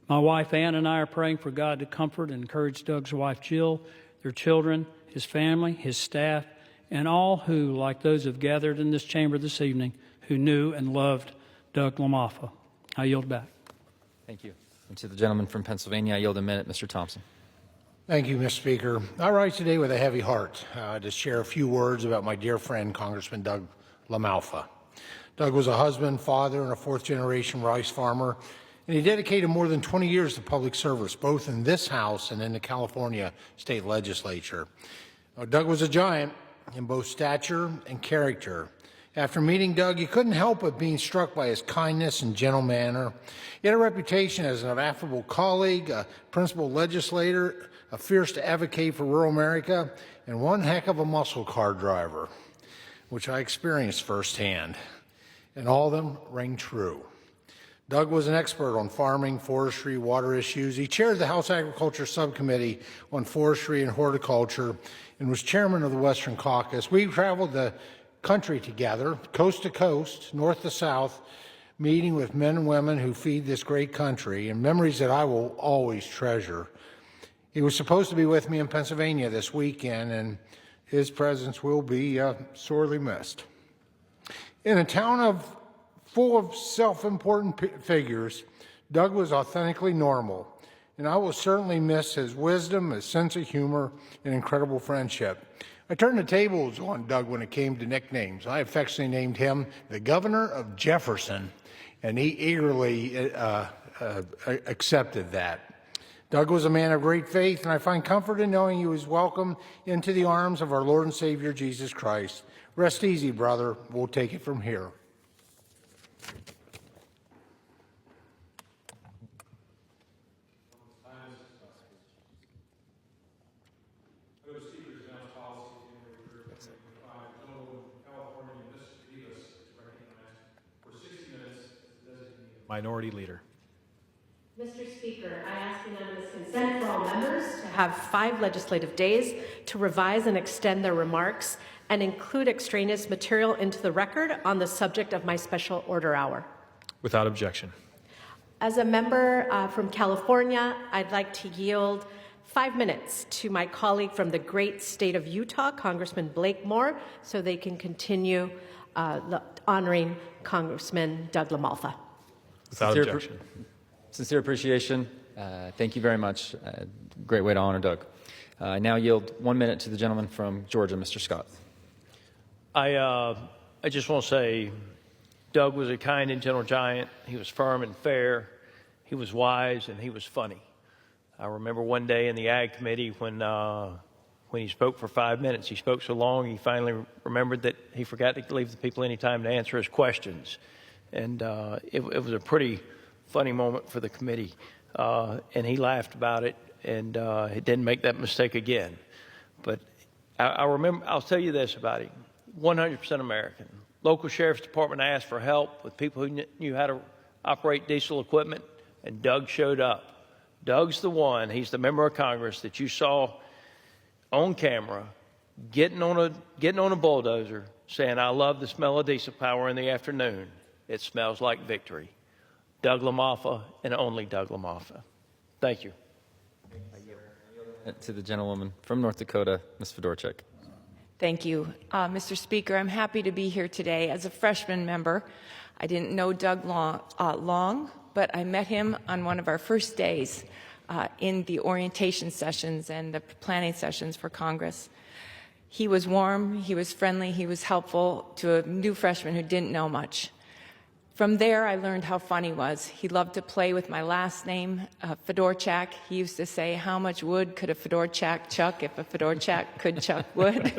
My wife Ann and I are praying for God to comfort and encourage Doug's wife Jill, their children, his family, his staff, and all who, like those who have gathered in this chamber this evening, who knew and loved Doug LaMalfa. I yield back. Thank you. And to the gentleman from Pennsylvania, I yield a minute, Mr. Thompson. Thank you, Mr. Speaker. I rise today with a heavy heart to share a few words about my dear friend, Congressman Doug LaMalfa. Doug was a husband, father, and a fourth-generation rice farmer, and he dedicated more than 20 years to public service, both in this House and in the California State Legislature. Doug was a giant in both stature and character. After meeting Doug, you couldn't help but being struck by his kindness and gentle manner. He had a reputation as an affable colleague, a principled legislator, a fierce advocate for rural America, and one heck of a muscle car driver, which I experienced firsthand. And all of them rang true. Doug was an expert on farming, forestry, water issues. He chaired the House Agriculture Subcommittee on Forestry and Horticulture and was chairman of the Western Caucus. We traveled the country together, coast to coast, north to south, meeting with men and women who feed this great country, and memories that I will always treasure. He was supposed to be with me in Pennsylvania this weekend, and his presence will be sorely missed. In a town full of self-important figures, Doug was authentically normal, and I will certainly miss his wisdom, his sense of humor, and incredible friendship. I turned the tables on Doug when it came to nicknames. I affectionately named him the Governor of Jefferson, and he eagerly accepted that. Doug was a man of great faith, and I find comfort in knowing he was welcomed into the arms of our Lord and Savior, Jesus Christ. Rest easy, brother. We'll take it from here. Minority Leader. Mr. Speaker, I ask unanimous consent for all members to have 5 legislative days to revise and extend their remarks and include extraneous material into the record on the subject of my special order hour. Without objection. As a member from California, I'd like to yield 5 minutes to my colleague from the great state of Utah, Congressman Blake Moore, so they can continue honoring Congressman Doug LaMalfa. Without objection. Sincere appreciation. Thank you very much. Great way to honor Doug. I now yield 1 minute to the gentleman from Georgia, Mr. Scott. I just want to say Doug was a kind and gentle giant. He was firm and fair. He was wise, and he was funny. I remember one day in the Ag Committee when he spoke for 5 minutes. He spoke so long, he finally remembered that he forgot to leave the people any time to answer his questions. And it was a pretty funny moment for the committee. And he laughed about it, and he didn't make that mistake again. But I'll tell you this about him. 100% American. Local sheriff's department asked for help with people who knew how to operate diesel equipment, and Doug showed up. Doug's the one, he's the member of Congress that you saw on camera getting on a bulldozer saying, "I love the smell of diesel power in the afternoon. It smells like victory." Doug LaMalfa and only Doug LaMalfa. Thank you. To the gentlewoman from North Dakota, Ms. Fedorchak. Thank you. Mr. Speaker, I'm happy to be here today as a freshman member. I didn't know Doug long, but I met him on one of our first days in the orientation sessions and the planning sessions for Congress. He was warm, he was friendly, he was helpful to a new freshman who didn't know much. From there, I learned how fun he was. He loved to play with my last name, Fedorchak. He used to say, how much wood could a Fedorchak chuck if a Fedorchak could chuck wood?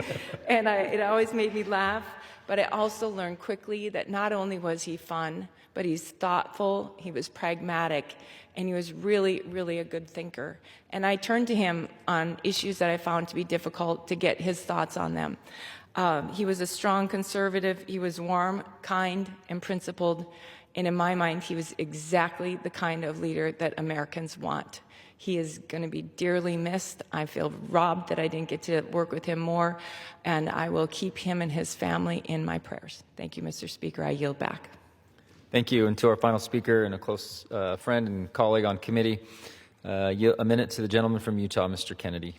And it always made me laugh. But I also learned quickly that not only was he fun, but he's thoughtful, he was pragmatic, and he was really, really a good thinker. And I turned to him on issues that I found to be difficult to get his thoughts on them. He was a strong conservative. He was warm, kind, and principled. And in my mind, he was exactly the kind of leader that Americans want. He is going to be dearly missed. I feel robbed that I didn't get to work with him more. And I will keep him and his family in my prayers. Thank you, Mr. Speaker. I yield back. Thank you. And to our final speaker and a close friend and colleague on committee, a minute to the gentleman from Utah, Mr. Kennedy.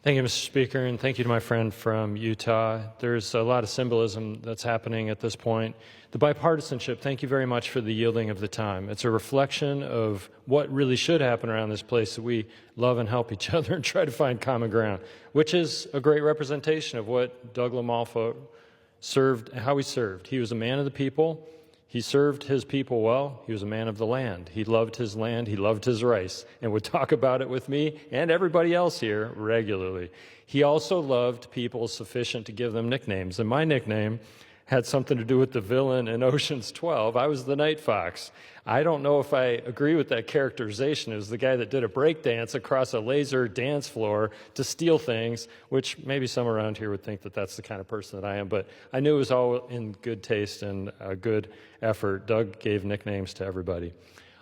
Thank you, Mr. Speaker, and thank you to my friend from Utah. There's a lot of symbolism that's happening at this point. The bipartisanship, thank you very much for the yielding of the time. It's a reflection of what really should happen around this place, that we love and help each other and try to find common ground, which is a great representation of what Doug LaMalfa served, how he served. He was a man of the people. He served his people well. He was a man of the land. He loved his land. He loved his rice and would talk about it with me and everybody else here regularly. He also loved people sufficient to give them nicknames. And my nickname had something to do with the villain in Ocean's 12. I was the Night Fox. I don't know if I agree with that characterization. It was the guy that did a break dance across a laser dance floor to steal things, which maybe some around here would think that that's the kind of person that I am. But I knew it was all in good taste and a good effort. Doug gave nicknames to everybody.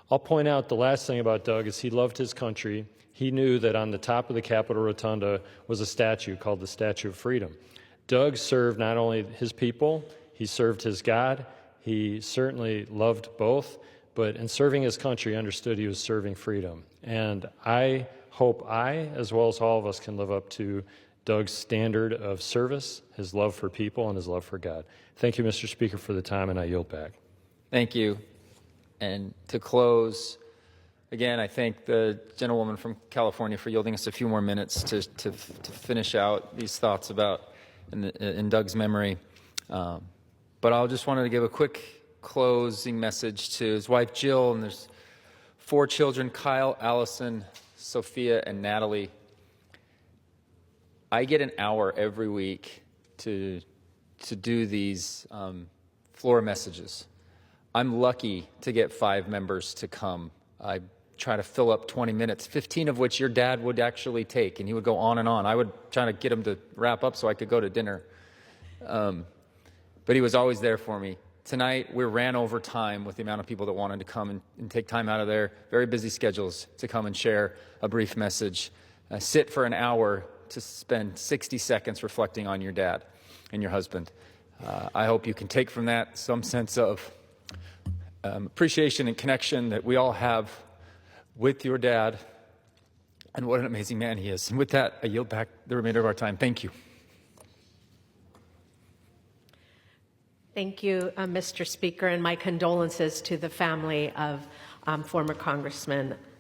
I'll point out the last thing about Doug is he loved his country. He knew that on the top of the Capitol Rotunda was a statue called the Statue of Freedom. Doug served not only his people, he served his God. He certainly loved both, but in serving his country, understood he was serving freedom. And I hope I, as well as all of us, can live up to Doug's standard of service, his love for people, and his love for God. Thank you, Mr. Speaker, for the time, and I yield back. Thank you. And to close, again, I thank the gentlewoman from California for yielding us a few more minutes to finish out these thoughts about in Doug's memory. But I just wanted to give a quick closing message to his wife, Jill, and there's 4 children, Kyle, Allison, Sophia, and Natalie. I get an hour every week to do these floor messages. I'm lucky to get 5 members to come. I try to fill up 20 minutes, 15 of which your dad would actually take, and he would go on and on. I would try to get him to wrap up so I could go to dinner. But he was always there for me. Tonight, we ran over time with the amount of people that wanted to come and take time out of their very busy schedules to come and share a brief message. Sit for an hour to spend 60 seconds reflecting on your dad and your husband. I hope you can take from that some sense of appreciation and connection that we all have with your dad, and what an amazing man he is. And with that, I yield back the remainder of our time. Thank you. Thank you, Mr. Speaker, and my condolences to the family of former Congressman